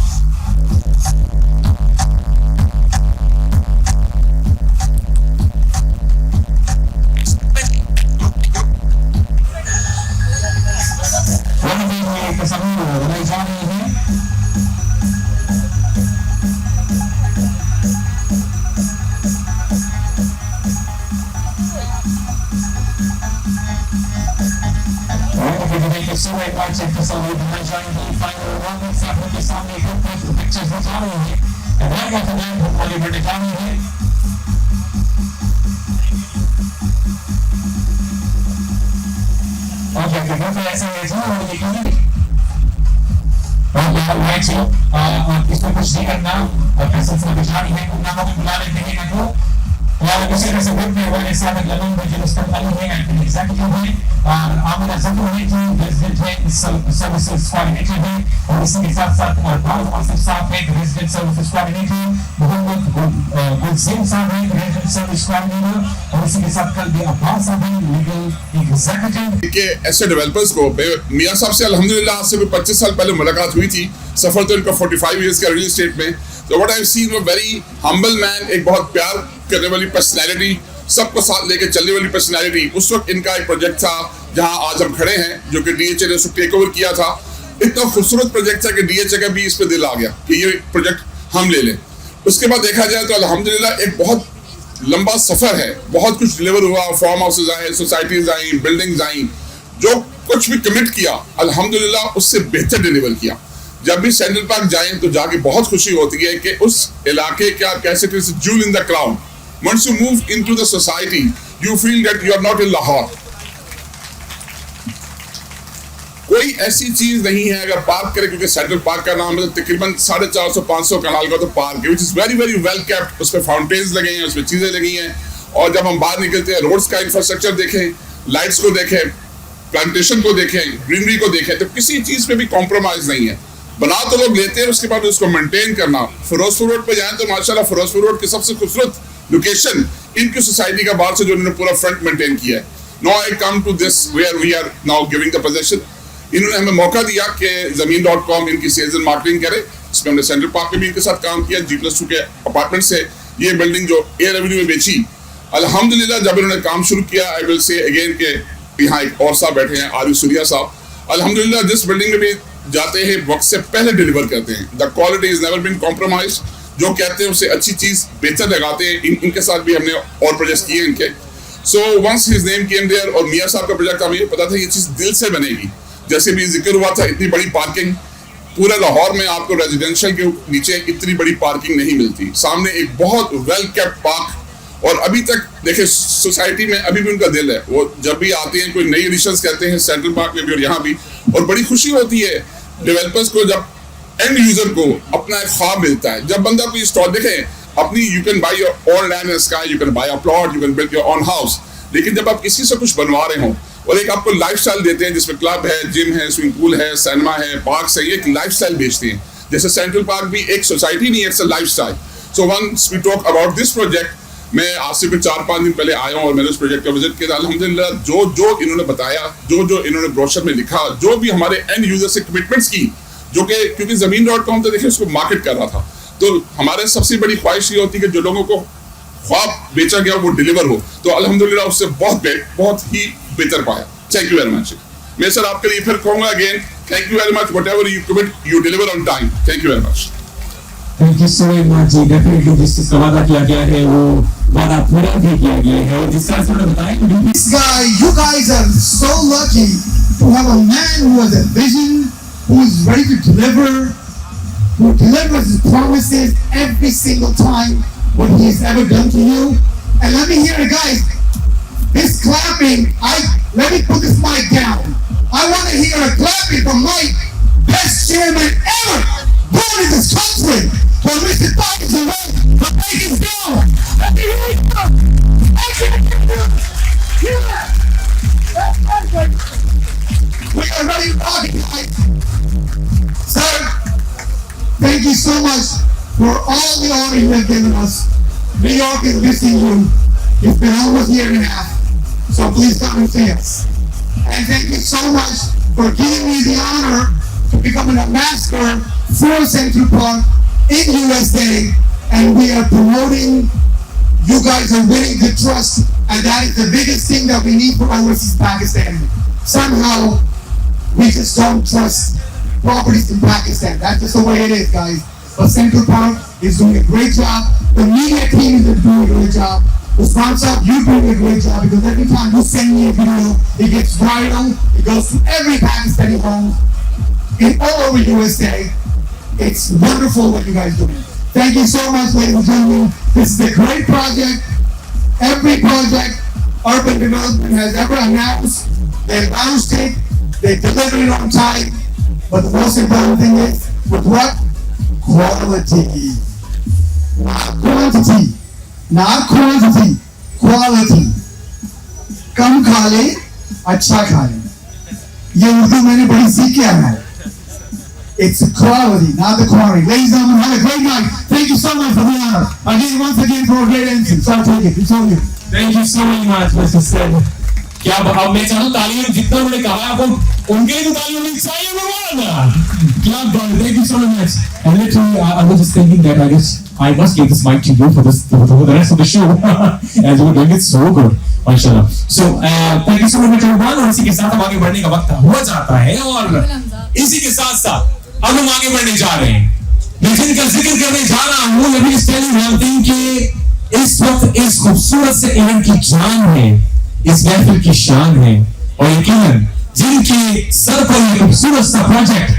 इसमें कुछ नहीं करना और पैसे से बिछानी है नामों को बुला लेते हैं ना और उसी तरह से ग्रुप में वाले साथ लगन में जो इस्तेमाल है एग्जीक्यूटिव है और आमना जरूर है कि रेजिडेंट है सर्विसेज कोऑर्डिनेटर है और इसी के साथ साथ बाल मास्टर साहब है रेजिडेंट सर्विसेज कोऑर्डिनेटर मोहम्मद गुलसेम साहब है रेजिडेंट सर्विस कोऑर्डिनेटर और इसी के साथ कल भी अब्बास साहब है लीगल एग्जीक्यूटिव के ऐसे डेवलपर्स को मियां साहब से अल्हम्दुलिल्लाह आज से 25 साल पहले मुलाकात हुई थी सफर तो इनका 45 इयर्स का रियल एस्टेट में तो what I seen a very humble man एक बहुत प्यार करने वाली पर्सनैलिटी सबको साथ लेके चलने वाली पर्सनैलिटी उस वक्त इनका एक प्रोजेक्ट था जहां आज हम खड़े हैं जो कि डीएचए ने उसको टेक ओवर किया था इतना खूबसूरत प्रोजेक्ट था कि डीएचए का भी इस पे दिल आ गया कि ये प्रोजेक्ट हम ले लें उसके बाद देखा जाए तो अल्हम्दुलिल्लाह एक बहुत लंबा सफर है बहुत कुछ डिलीवर हुआ फार्म हाउसेज आए सोसाइटीज आई बिल्डिंग्स आई जो कुछ भी कमिट किया अल्हम्दुलिल्लाह उससे बेहतर डिलीवर किया जब भी सेंट्रल पार्क जाएं तो जाके बहुत खुशी होती है कि उस इलाके का कैसे joule in the crown once you move into the society, you feel that you are not in Lahore. कोई ऐसी चीज नहीं है अगर पार्क करें, क्योंकि सेंट्रल पार्क का नाम है तकरीबन 450-500 कनाल का तो पार्क है, which is very very well kept. उसमें फाउंटेन्स लगे हैं, उसमें चीजें लगी हैं, और जब हम बाहर निकलते हैं रोड्स का इंफ्रास्ट्रक्चर देखें, लाइट्स को देखें, प्लांटेशन को देखें, ग्रीनरी को देखें, तो किसी चीज पे भी कॉम्प्रोमाइज नहीं है. बना तो लोग लेते हैं, उसके बाद उसको मेंटेन करना. फिरोजपुर रोड पे जाएं तो माशाल्लाह फिरोजपुर रोड की सबसे खूबसूरत लोकेशन इनकी सोसाइटी का बाहर से जो इन्होंने पूरा फ्रंट मेंटेन किया है. Now I come to this where we are now giving the position. इन्होंने हमें मौका दिया कि ज़मीन.com इनकी सेल्स एंड मार्केटिंग करे. इसमें हमने सेंट्रल पार्क में भी इनके साथ काम किया. G+2 के अपार्टमेंट से ये बिल्डिंग जो एयर एवेन्यू में बेची, अल्हम्दुलिल्लाह जब इन्होंने काम शुरू किया, आई विल से अगेन के यहाँ एक और साहब बैठे हैं, आरिफ सूरिया साहब, अल्हम्दुलिल्लाह जिस बिल्डिंग में भी जाते हैं वक्त से पहले डिलीवर करते हैं. The quality is never been compromise. जो कहते हैं उससे अच्छी चीज बेहतर लगाते हैं. इनके साथ भी हमने और प्रोजेक्ट किए इनके. So once his name came there, और मियां साहब का प्रोजेक्ट हमें पता था ये चीज दिल से बनेगी. जैसे भी जिक्र हुआ था, इतनी बड़ी पार्किंग पूरे लाहौर में आपको रेजिडेंशियल के नीचे इतनी बड़ी पार्किंग नहीं मिलती. सामने एक बहुत वेल केप्ट पार्क, और अभी तक देखे सोसाइटी में अभी भी उनका दिल है. वो जब भी आते हैं कोई नई एडिशंस करते हैं सेंट्रल पार्क में भी और यहाँ भी, और बड़ी खुशी होती है डेवलपर्स को जब एंड यूजर को अपना एक ख्वाब मिलता है. जब बंदा कोई स्टॉल देखे अपनी, you can by your own land in sky, you can buy a plot, you can build your own house, लेकिन जब आप किसी से कुछ बनवा रहे हो और एक आपको लाइफस्टाइल देते हैं जिसमें क्लब है, जिम है, स्विमिंग पूल है, सिनेमा है, पार्क है, ये एक लाइफस्टाइल बेचते हैं. जैसे सेंट्रल पार्क भी एक सोसाइटी नहीं है, it's a lifestyle. So once we talk about this project, मैं आज से कुछ 4-5 दिन पहले आया हूँ और मैंने उस प्रोजेक्ट का विजिट किया. अल्हम्दुलिल्लाह जो इन्होंने बताया, जो इन्होंने ब्रोशर में लिखा, जो भी हमारे एंड यूजर से कमिटमेंट्स की, जो कि क्योंकि ज़मीन.com तो देखिए उसको मार्केट कर रहा था, तो हमारे सबसे बड़ी ख्वाहिश ये होती है कि जो लोगों को ख्वाब बेचा गया वो डिलीवर हो. तो अल्हम्दुलिल्लाह उससे बहुत ही बेहतर पाया. Thank you very much. मैं सर आपके लिए फिर कहूँगा again, thank you very much. Whatever you commit, you deliver on time. Thank you very much. Thank you so much ji. Definitely जिस चीज का वादा किया गया है वो वादा पूरा भी किया गया है. और जिस तरह से उन्होंने बताया कि This guy, you guys are so lucky to have a man who has a vision, who is ready to deliver, who delivers his promises every single time what he has ever done to you. And let me hear it, guys. This clapping, let me put this mic down. I want to hear a clapping from Mike, best chairman ever born in this country. For Mr. Dawkins and Ray, for Bacon's down. Let me hear it. We are ready to rock it, guys. Sir, thank you so much for all the honor you have given us. New York is missing you. It's been almost a year and a half. So please come and see us. And thank you so much for giving me the honor to become an ambassador for Central Park in USA. And we are promoting, you guys are winning the trust, and that is the biggest thing that we need for overseas Pakistan. Somehow, we just don't trust properties in Pakistan. That's just the way it is, guys. But Central Park is doing a great job. The media team is doing a great job. Usman Saab, you're doing a great job, because every time you send me a video, it gets viral. It goes to every Pakistani home in all over USA. It's wonderful what you guys are doing. Thank you so much, ladies and gentlemen. This is a great project. Every project Urban Development has ever announced, they announced it, they delivered it on time. But the most important thing is, with what? Quality. Not quantity. Not quantity. Quality. कम खा ले, अच्छा खा ले. ये उर्दू मैंने बड़ी सीख के आया है. It's the quality, not the quantity. Ladies and gentlemen, have a great night. Thank you so much for the honor. Again, once again, for a great MC. So I'll take it. It's all you. Thank you so much, Mr. Said. क्या अब मैं चाहूँ तालियां जितना उन्होंने कहा आपको उनके लिए तो तालियां होनी चाहिए भगवान. क्या बात. Thank you so much. And literally, I was just thinking that I guess I must give this mic to you for the rest of the show. As you were doing it so good, माशाल्लाह. So thank you so much everyone. और इसी के साथ हम आगे बढ़ने का वक्त हो जाता है, और इसी के साथ साथ अब हम आगे बढ़ने जा रहे हैं. मैं जिनका जिक्र करने जा रहा हूँ, let me just tell you one thing कि इस वक्त इस खूबसूरत से इवेंट की जान है, इस महफिल की शान है, और यकीनन जिनके सर पर ये खूबसूरत सा प्रोजेक्ट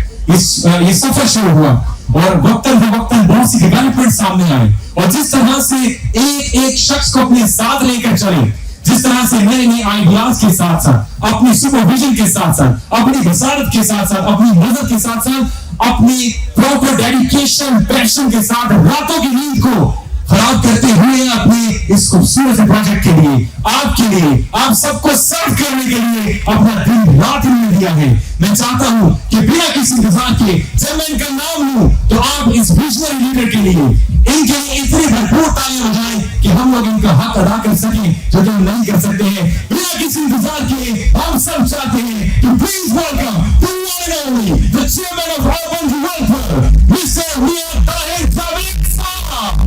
ये सफर शुरू हुआ, और वक्तन फवक्तन बहुत सी डेवलपमेंट सामने आए, और जिस तरह से एक एक शख्स को अपने साथ लेकर चले, जिस तरह से नए नए आइडियाज के साथ साथ, अपनी सुपरविजन के साथ साथ, अपनी वजारत के साथ साथ, अपनी मदद के साथ साथ, अपनी प्रॉपर डेडिकेशन पैशन के साथ रातों की नींद को खराब करते हुए अपने इस खूबसूरत प्रोजेक्ट के लिए, आपके लिए, आप सबको सर्व करने के लिए अपना दिन रात इन्होंने दिया है। मैं चाहता हूं कि बिना किसी इंतजार के जब मैं इनका नाम लूं तो आप इस विजनरी लीडर के लिए इनके लिए इतनी भरपूर तालियां बजाएं कि हम लोग इनका हक अदा कर सकें जो हम नहीं कर सकते हैं। बिना किसी इंतजार के हम सब चाहते हैं कि please welcome the one and only the chairman of urban development mister Mian Tahir Javed sahab.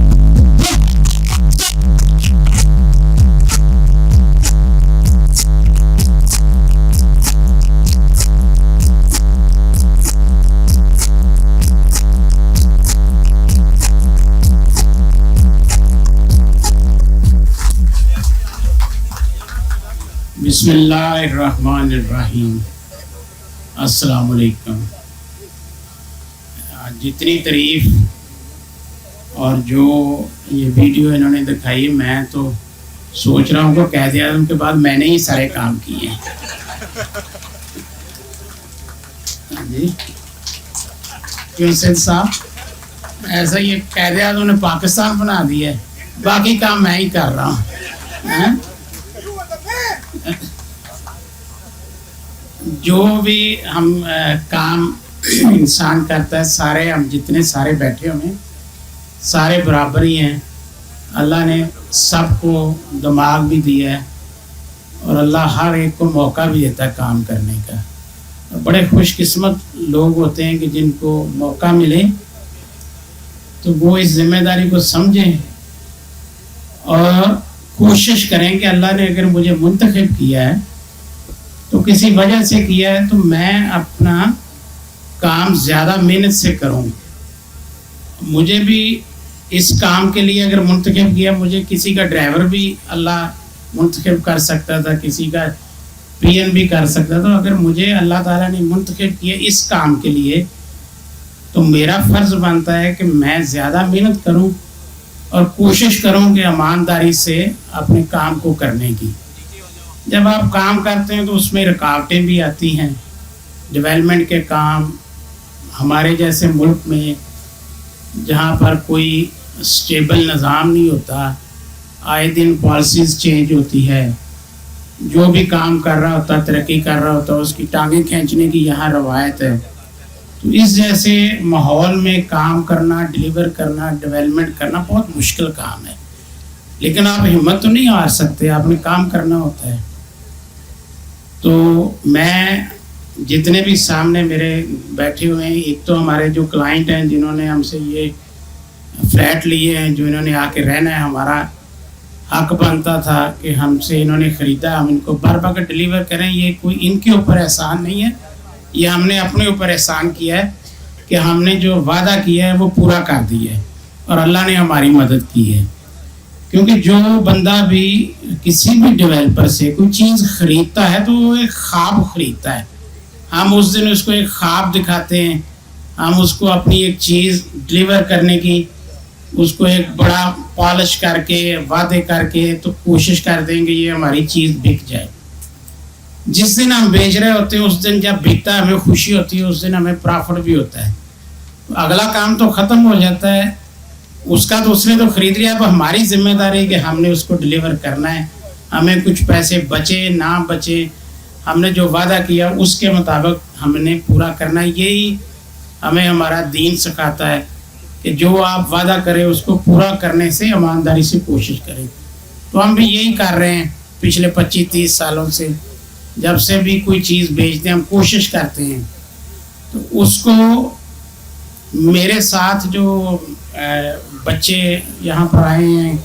बिस्मिल्लाहिर्रहमानिर्रहीम। अस्सलाम वालेकुम। जितनी तारीफ और जो ये वीडियो इन्होंने दिखाई, मैं तो सोच रहा हूँ कि कैद आज़म के बाद मैंने ही सारे काम किए हैं। जी क्यों सिद्ध साहब, ऐसा ये कैद आज़म ने पाकिस्तान बना दिया है, बाकी काम मैं ही कर रहा हूँ। जो भी हम काम इंसान करता है, सारे हम जितने सारे बैठे हुए हैं सारे बराबर ही हैं। अल्लाह ने सबको दिमाग भी दिया है और अल्लाह हर एक को मौका भी देता है काम करने का। बड़े खुशकिस्मत लोग होते हैं कि जिनको मौका मिले तो वो इस जिम्मेदारी को समझें और कोशिश करें कि अल्लाह ने अगर मुझे मुंतखब किया है तो किसी वजह से किया है, तो मैं अपना काम ज़्यादा मेहनत से करूं। मुझे भी इस काम के लिए अगर मुंतखब किया, मुझे किसी का ड्राइवर भी अल्लाह मुंतखब कर सकता था, किसी का पीएन भी कर सकता था। अगर मुझे अल्लाह ताला ने मुंतखब किया इस काम के लिए, तो मेरा फ़र्ज़ बनता है कि मैं ज़्यादा मेहनत करूं और कोशिश करूं कि ईमानदारी से अपने काम को करने की। जब आप काम करते हैं तो उसमें रुकावटें भी आती हैं। डेवलपमेंट के काम हमारे जैसे मुल्क में जहाँ पर कोई स्टेबल निज़ाम नहीं होता, आए दिन पॉलिसीज़ चेंज होती है, जो भी काम कर रहा होता, तरक्की कर रहा होता, उसकी टांगें खींचने की यहाँ रवायत है। तो इस जैसे माहौल में काम करना, डिलीवर करना, डेवलपमेंट करना बहुत मुश्किल काम है। लेकिन आप हिम्मत तो नहीं हार सकते, आपने काम करना होता है। तो मैं जितने भी सामने मेरे बैठे हुए हैं, एक तो हमारे जो क्लाइंट हैं जिन्होंने हमसे ये फ्लैट लिए हैं, जो इन्होंने आके रहना है, हमारा हक बनता था कि हमसे इन्होंने ख़रीदा, हम इनको बार बार डिलीवर करें। ये कोई इनके ऊपर एहसान नहीं है, ये हमने अपने ऊपर एहसान किया है कि हमने जो वादा किया है वो पूरा कर दिया है और अल्लाह ने हमारी मदद की है। क्योंकि जो बंदा भी किसी भी डेवलपर से कोई चीज़ ख़रीदता है तो वो एक ख्वाब ख़रीदता है। हम उस दिन उसको एक ख्वाब दिखाते हैं, हम उसको अपनी एक चीज़ डिलीवर करने की, उसको एक बड़ा पॉलिश करके वादे करके तो कोशिश कर देंगे ये हमारी चीज़ बिक जाए। जिस दिन हम बेच रहे होते हैं उस दिन जब बिकता है हमें खुशी होती है, उस दिन हमें प्रॉफिट भी होता है। तो अगला काम तो ख़त्म हो जाता है, उसका तो उसने तो ख़रीद लिया, अब हमारी जिम्मेदारी है कि हमने उसको डिलीवर करना है। हमें कुछ पैसे बचे ना बचे, हमने जो वादा किया उसके मुताबिक हमने पूरा करना है। यही हमें हमारा दीन सिखाता है कि जो आप वादा करें उसको पूरा करने से ईमानदारी से कोशिश करें। तो हम भी यही कर रहे हैं पिछले 25-30 सालों से। जब से भी कोई चीज़ बेचते हैं हम कोशिश करते हैं तो उसको मेरे साथ जो बच्चे यहाँ पर आए हैं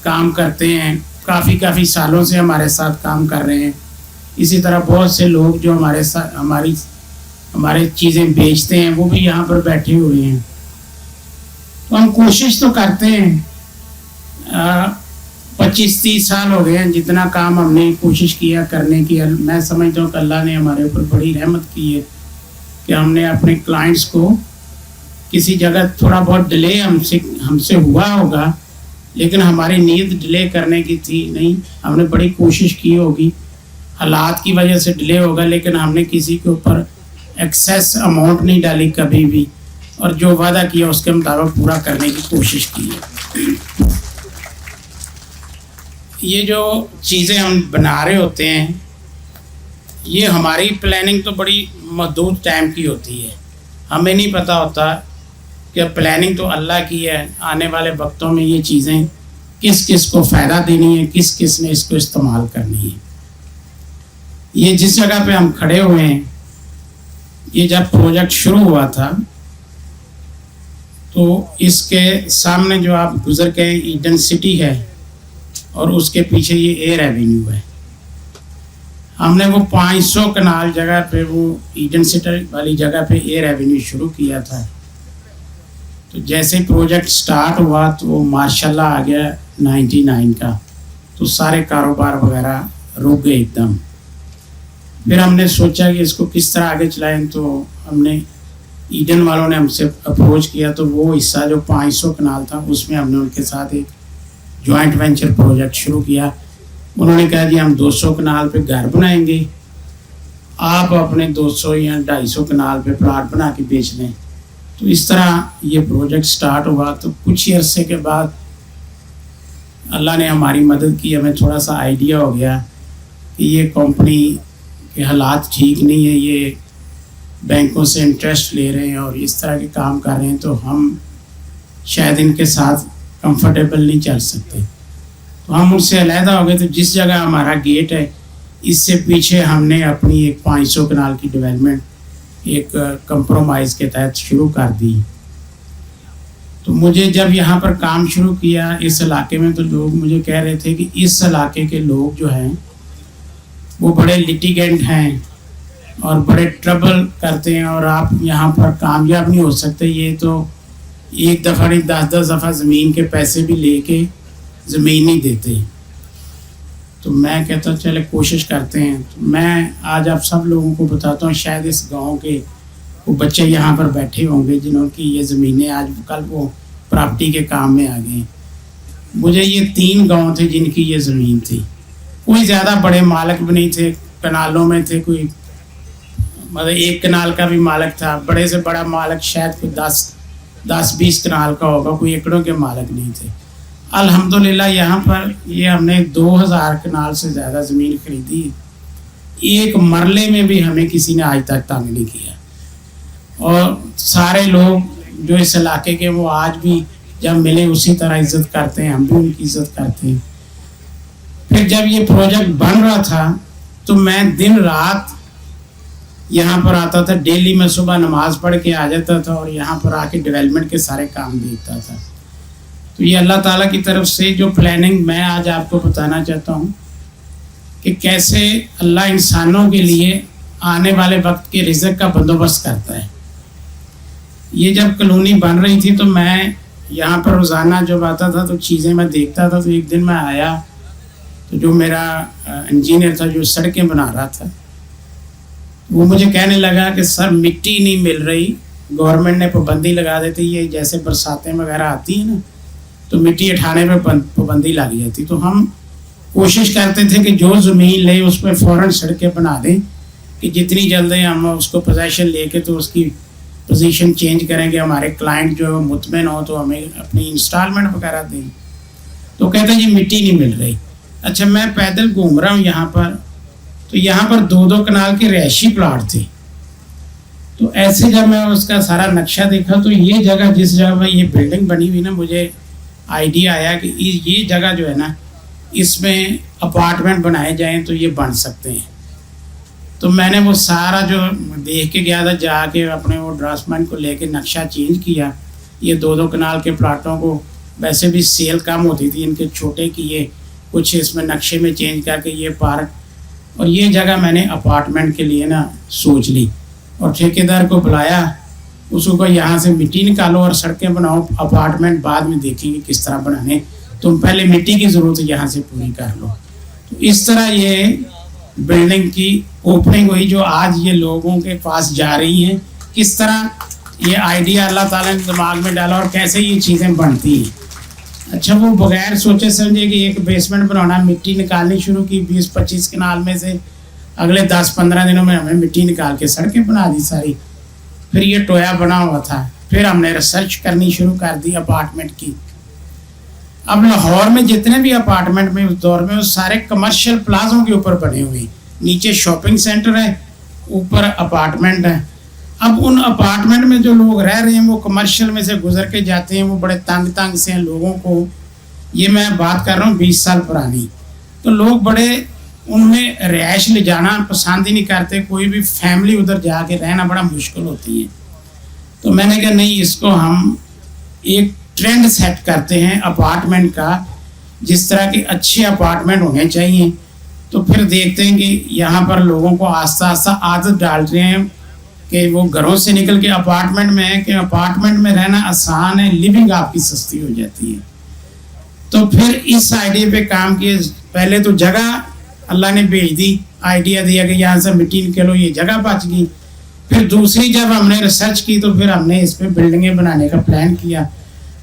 काम करते हैं, काफ़ी सालों से हमारे साथ काम कर रहे हैं। इसी तरह बहुत से लोग जो हमारे साथ हमारे चीज़ें बेचते हैं वो भी यहाँ पर बैठे हुए हैं। तो हम कोशिश तो करते हैं, 25-30 साल हो गए हैं जितना काम हमने कोशिश किया करने की। मैं समझता हूँ कि अल्लाह ने हमारे ऊपर बड़ी रहमत की है कि हमने अपने क्लाइंट्स को किसी जगह थोड़ा बहुत डिले हमसे हुआ होगा, लेकिन हमारी नीयत डिले करने की थी नहीं। हमने बड़ी कोशिश की होगी, हालात की वजह से डिले होगा, लेकिन हमने किसी के ऊपर एक्सेस अमाउंट नहीं डाली कभी भी, और जो वादा किया उसके मुताबिक पूरा करने की कोशिश की है। ये जो चीज़ें हम बना रहे होते हैं, ये हमारी प्लानिंग तो बड़ी महदूद टाइम की होती है। हमें नहीं पता होता कि प्लानिंग तो अल्लाह की है, आने वाले वक्तों में ये चीज़ें किस किस को फ़ायदा देनी है, किस किस ने इसको इस्तेमाल करनी है। ये जिस जगह पे हम खड़े हुए हैं, ये जब प्रोजेक्ट शुरू हुआ था तो इसके सामने जो आप गुजर के ईडन सिटी है और उसके पीछे ये एयर एवेन्यू है। हमने वो 500 कनाल जगह पे, वो ईडन सिटी वाली जगह पे एयर एवेन्यू शुरू किया था। तो जैसे प्रोजेक्ट स्टार्ट हुआ तो वो माशाल्लाह आ गया 99 का, तो सारे कारोबार वगैरह रुक गए एकदम। फिर हमने सोचा कि इसको किस तरह आगे चलाएं, तो हमने ईडन वालों ने हमसे अप्रोच किया, तो वो हिस्सा जो 500 कनाल था उसमें हमने उनके साथ एक जॉइंट वेंचर प्रोजेक्ट शुरू किया। उन्होंने कहा जी हम 200 कनाल पे घर बनाएंगे, आप अपने 200 या 250 कनाल पे प्लाट बना के बेच लें। तो इस तरह ये प्रोजेक्ट स्टार्ट हुआ। तो कुछ ही अरसे के बाद अल्लाह ने हमारी मदद की, हमें थोड़ा सा आइडिया हो गया कि ये कंपनी के हालात ठीक नहीं है, ये बैंकों से इंटरेस्ट ले रहे हैं और इस तरह के काम कर रहे हैं, तो हम शायद इनके साथ कंफर्टेबल नहीं चल सकते। तो हम उनसे अलहदा हो गए। तो जिस जगह हमारा गेट है, इससे पीछे हमने अपनी एक 500 कनाल की डेवलपमेंट एक कंप्रोमाइज़ के तहत शुरू कर दी। तो मुझे जब यहाँ पर काम शुरू किया इस इलाके में, तो लोग मुझे कह रहे थे कि इस इलाके के लोग जो हैं वो बड़े लिटिगेंट हैं और बड़े ट्रबल करते हैं और आप यहाँ पर कामयाब नहीं हो सकते। ये तो एक दफ़ा नहीं 10-10 दफ़ा ज़मीन के पैसे भी लेके ज़मीन नहीं देते। तो मैं कहता चले कोशिश करते हैं। तो मैं आज आप सब लोगों को बताता हूँ, शायद इस गांव के वो बच्चे यहाँ पर बैठे होंगे जिन्होंने ये ज़मीनें आज कल वो प्रॉपर्टी के काम में आ गए। मुझे ये 3 गांव थे जिनकी ये ज़मीन थी। कोई ज़्यादा बड़े मालिक भी नहीं थे, कनालों में थे, कोई मतलब 1 कनाल का भी मालिक था, बड़े से बड़ा मालिक शायद कोई 10-20 कनाल का होगा, कोई एकड़ों के मालिक नहीं थे। अल्हम्दुलिल्लाह यहाँ पर ये हमने 2000 कनाल से ज़्यादा ज़मीन खरीदी। एक मरले में भी हमें किसी ने आज तक तंग नहीं किया। और सारे लोग जो इस इलाके के वो आज भी जब मिले उसी तरह इज़्ज़त करते हैं, हम भी उनकी इज़्ज़त करते हैं। फिर जब ये प्रोजेक्ट बन रहा था तो मैं दिन रात यहाँ पर आता था। डेली मैं सुबह नमाज पढ़ के आ जाता था और यहाँ पर आके डेवलपमेंट के सारे काम देखता था। तो ये अल्लाह ताला की तरफ से जो प्लानिंग मैं आज आपको बताना चाहता हूँ कि कैसे अल्लाह इंसानों के लिए आने वाले वक्त के रिज़्क़ का बंदोबस्त करता है। ये जब कॉलोनी बन रही थी तो मैं यहाँ पर रोज़ाना जब आता था तो चीज़ें मैं देखता था। तो एक दिन मैं आया तो जो मेरा इंजीनियर था जो सड़कें बना रहा था, वो मुझे कहने लगा कि सर मिट्टी नहीं मिल रही, गवर्नमेंट ने पाबंदी लगा देती, ये जैसे बरसातें वगैरह आती हैं ना तो मिट्टी उठाने पे पाबंदी लग जाती। तो हम कोशिश करते थे कि जो ज़मीन ले उस पर फ़ौरन सड़कें बना दें कि जितनी जल्दी हम उसको पोजेसन लेके तो उसकी पोजीशन चेंज करेंगे, हमारे क्लाइंट जो है मुतमईन हो तो हमें अपनी इंस्टॉलमेंट वगैरह दें। तो कहते हैं जी मिट्टी नहीं मिल रही। अच्छा, मैं पैदल घूम रहा हूँ यहाँ पर, तो यहाँ पर 2-2 कनाल के रहायशी प्लाट थे। तो ऐसे जब मैं उसका सारा नक्शा देखा तो ये जगह जिस जगह पर ये बिल्डिंग बनी हुई ना, मुझे आइडिया आया कि ये जगह जो है ना इसमें अपार्टमेंट बनाए जाएं तो ये बन सकते हैं। तो मैंने वो सारा जो देख के गया था, जाके अपने वो ड्राफ्टमैन को लेके नक्शा चेंज किया। ये 2-2 कनाल के प्लाटों को वैसे भी सेल कम होती थी इनके छोटे की, ये कुछ इसमें नक्शे में चेंज करके ये पार्क और ये जगह मैंने अपार्टमेंट के लिए ना सोच ली और ठेकेदार को बुलाया। उसको यहाँ से मिट्टी निकालो और सड़कें बनाओ, अपार्टमेंट बाद में देखेंगे किस तरह बनाने, तुम पहले मिट्टी की ज़रूरत यहाँ से पूरी कर लो। तो इस तरह ये बिल्डिंग की ओपनिंग हुई जो आज ये लोगों के पास जा रही है। किस तरह ये आइडिया अल्लाह ताला ने दिमाग में डाला और कैसे ये चीज़ें बनती हैं। अच्छा, वो बगैर सोचे समझे कि एक बेसमेंट बनाना, मिट्टी निकालनी शुरू की 20-25 कनाल में से। अगले 10-15 दिनों में हमें मिट्टी निकाल के सड़कें बना दी सारी। फिर ये टोया बना हुआ था। फिर हमने रिसर्च करनी शुरू कर दी अपार्टमेंट की। अब लाहौर में जितने भी अपार्टमेंट में उस दौर में, वो सारे कमर्शियल प्लाजों के ऊपर बने हुए, नीचे शॉपिंग सेंटर है, ऊपर अपार्टमेंट है। अब उन अपार्टमेंट में जो लोग रह रहे हैं वो कमर्शियल में से गुजर के जाते हैं, वो बड़े तंग तंग से हैं लोगों को। ये मैं बात कर रहा हूँ 20 साल पुरानी। तो लोग बड़े उनमें रिहाइश ले जाना पसंद ही नहीं करते, कोई भी फैमिली उधर जाके रहना बड़ा मुश्किल होती है। तो मैंने कहा नहीं, इसको हम एक ट्रेंड सेट करते हैं अपार्टमेंट का, जिस तरह के अच्छे अपार्टमेंट होने चाहिए। तो फिर देखते हैं कि यहाँ पर लोगों को आस्ता आस्ता आदत डाल रहे हैं कि वो घरों से निकल के अपार्टमेंट में है, कि अपार्टमेंट में रहना आसान है, लिविंग आपकी सस्ती हो जाती है। तो फिर इस आइडिया पे काम किए। पहले तो जगह अल्लाह ने भेज दी, आइडिया दिया कि यहाँ से मिट्टी निकलो, ये जगह बच गई। फिर दूसरी जब हमने रिसर्च की तो फिर हमने इस पर बिल्डिंगें बनाने का प्लान किया।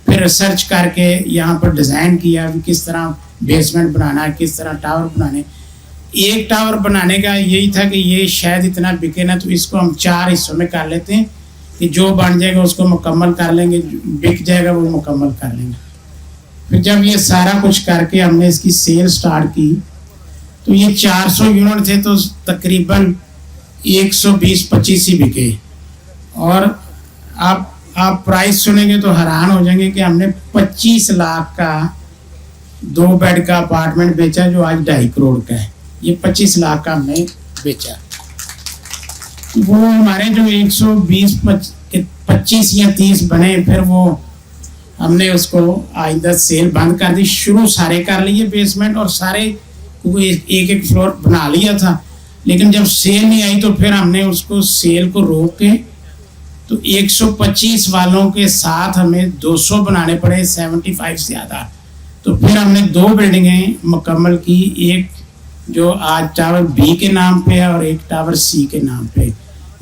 फिर रिसर्च करके यहाँ पर डिज़ाइन किया कि किस तरह बेसमेंट बनाना है, किस तरह टावर बनाने। एक टावर बनाने का यही था कि ये शायद इतना बिके ना, तो इसको हम 4 हिस्सों में कर लेते हैं कि जो बन जाएगा उसको मुकम्मल कर लेंगे, बिक जाएगा वो मुकम्मल कर लेंगे। फिर जब ये सारा कुछ करके हमने इसकी सेल स्टार्ट की तो ये 400 यूनिट थे, तो तकरीबन 120-25 ही बिके। और आप प्राइस सुनेंगे तो हैरान हो जाएंगे कि हमने 25 लाख का 2 बेड का अपार्टमेंट बेचा, जो आज 2.5 करोड़ का है। ये 25 लाख का हमने बेचा। वो हमारे जो 120-25 या 30 बने, फिर वो हमने उसको आइंदा सेल बंद कर दी। शुरू सारे कर लिए बेसमेंट और सारे एक फ्लोर बना लिया था, लेकिन जब सेल नहीं आई तो फिर हमने उसको सेल को रोक के, तो 125 वालों के साथ हमें 200 बनाने पड़े, 75 से ज़्यादा। तो फिर हमने 2 बिल्डिंगें मुकम्मल की, एक जो आज टावर बी के नाम पे है और एक टावर सी के नाम पे।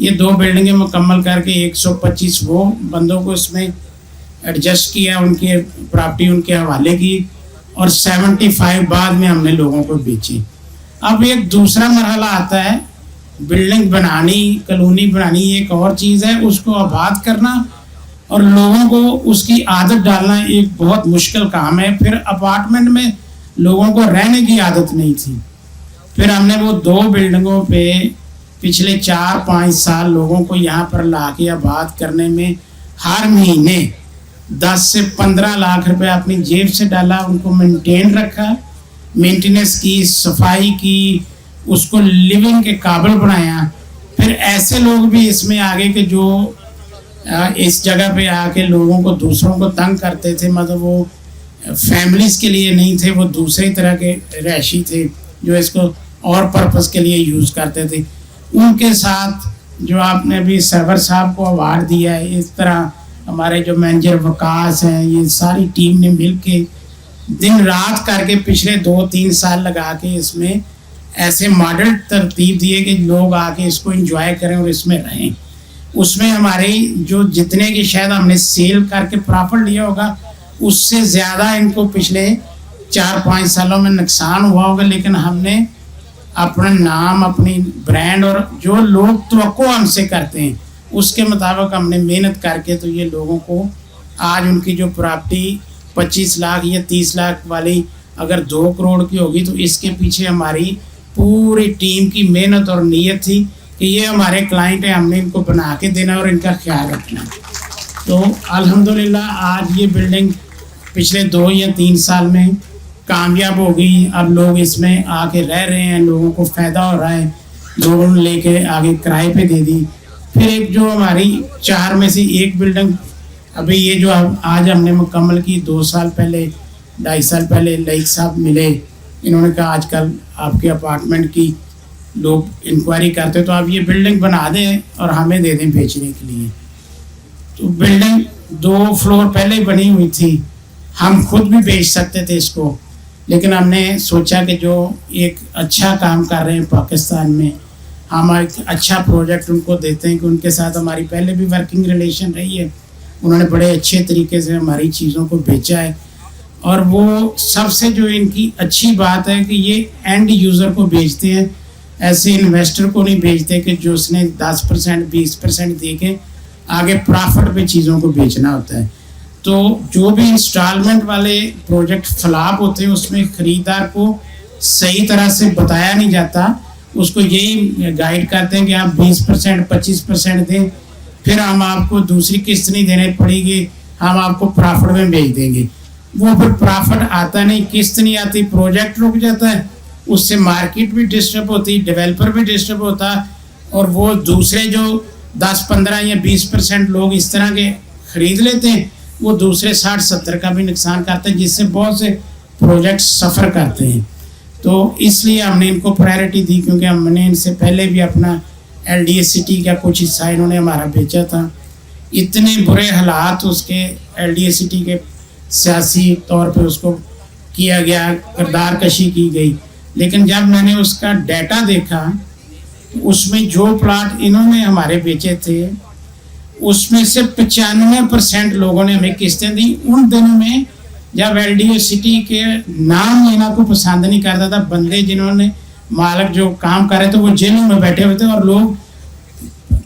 ये 2 बिल्डिंगें मुकम्मल करके 125 वो बंदों को इसमें एडजस्ट किया, उनके प्रॉपर्टी उनके हवाले की, और 75 बाद में हमने लोगों को बेची। अब एक दूसरा मरहला आता है, बिल्डिंग बनानी, कॉलोनी बनानी एक और चीज़ है, उसको आबाद करना और लोगों को उसकी आदत डालना एक बहुत मुश्किल काम है। फिर अपार्टमेंट में लोगों को रहने की आदत नहीं थी। फिर हमने वो 2 बिल्डिंगों पे पिछले 4-5 साल लोगों को यहाँ पर ला के आबाद करने में हर महीने 10 से 15 लाख रुपए अपनी जेब से डाला, उनको मेंटेन रखा, मेंटेनेंस की, सफाई की, उसको लिविंग के काबिल बनाया। फिर ऐसे लोग भी इसमें आगे के जो इस जगह पे आके लोगों को, दूसरों को तंग करते थे, मतलब वो फैमिलीज के लिए नहीं थे, वो दूसरे तरह के रहायशी थे जो इसको और पर्पस के लिए यूज़ करते थे। उनके साथ जो आपने भी सरवर साहब को अवार्ड दिया है, इस तरह हमारे जो मैनेजर वकास हैं, ये सारी टीम ने मिल के दिन रात करके पिछले 2-3 साल लगा के इसमें ऐसे मॉडल तरतीब दिए कि लोग आके इसको एंजॉय करें और इसमें रहें। उसमें हमारे जो जितने की शायद हमने सेल करके प्रॉफिट लिया होगा, उससे ज़्यादा इनको पिछले 4-5 सालों में नुकसान हुआ होगा, लेकिन हमने अपना नाम, अपनी ब्रांड और जो लोग तवक्को हमसे करते हैं उसके मुताबिक हमने मेहनत करके, तो ये लोगों को आज उनकी जो प्रॉपर्टी 25 लाख या 30 लाख वाली अगर 2 करोड़ की होगी, तो इसके पीछे हमारी पूरी टीम की मेहनत और नीयत थी कि ये हमारे क्लाइंट हैं, हमने इनको बना के देना और इनका ख्याल रखना। तो अल्हम्दुलिल्लाह आज ये बिल्डिंग पिछले 2 या 3 साल में कामयाब हो गई। अब लोग इसमें आके रह रहे हैं, लोगों को फ़ायदा हो रहा है, लोगों ने लेके आगे किराए पे दे दी। फिर एक जो हमारी 4 में से एक बिल्डिंग अभी ये जो आज हमने मुकम्मल की, 2 साल पहले, 2.5 साल पहले लाइक साहब मिले, इन्होंने कहा आजकल आपके अपार्टमेंट की लोग इंक्वायरी करते, तो आप ये बिल्डिंग बना दें और हमें दे दें बेचने के लिए। तो बिल्डिंग 2 फ्लोर पहले बनी हुई थी, हम खुद भी बेच सकते थे इसको, लेकिन हमने सोचा कि जो एक अच्छा काम कर रहे हैं पाकिस्तान में, हम एक अच्छा प्रोजेक्ट उनको देते हैं कि उनके साथ हमारी पहले भी वर्किंग रिलेशन रही है, उन्होंने बड़े अच्छे तरीके से हमारी चीज़ों को बेचा है। और वो सबसे जो इनकी अच्छी बात है कि ये एंड यूज़र को बेचते हैं, ऐसे इन्वेस्टर को नहीं बेचते कि जो उसने 10% 20% दे के आगे प्रॉफिट पे चीज़ों को बेचना होता है। तो जो भी इंस्टॉलमेंट वाले प्रोजेक्ट फ्लॉप होते हैं उसमें ख़रीदार को सही तरह से बताया नहीं जाता, उसको यही गाइड करते हैं कि आप 20% 25% दें, फिर हम आपको दूसरी किस्त नहीं देनी पड़ेगी, हम आपको प्रॉफिट में बेच देंगे। वो फिर प्रॉफिट आता नहीं, किस्त नहीं आती, प्रोजेक्ट रुक जाता है, उससे मार्केट भी डिस्टर्ब होती, डेवलपर भी डिस्टर्ब होता, और वो दूसरे जो 10-15 या 20% लोग इस तरह के ख़रीद लेते हैं, वो दूसरे 60-70 का भी नुकसान करते हैं, जिससे बहुत से प्रोजेक्ट सफ़र करते हैं। तो इसलिए हमने इनको प्रायोरिटी दी, क्योंकि हमने इनसे पहले भी अपना LDA सिटी का कुछ हिस्सा इन्होंने हमारा बेचा था। इतने बुरे हालात उसके LDA सिटी के सियासी तौर पे उसको किया गया, किरदार कशी की गई, लेकिन जब मैंने उसका डाटा देखा तो उसमें जो प्लाट इन्होंने हमारे बेचे थे उसमें से 95% लोगों ने हमें किस्तें दी। उन दिनों में जब LDA सिटी के नाम लेना को पसंद नहीं करता था, बंदे जिन्होंने मालिक जो काम कर रहे थे वो जेलों में बैठे हुए थे और लोग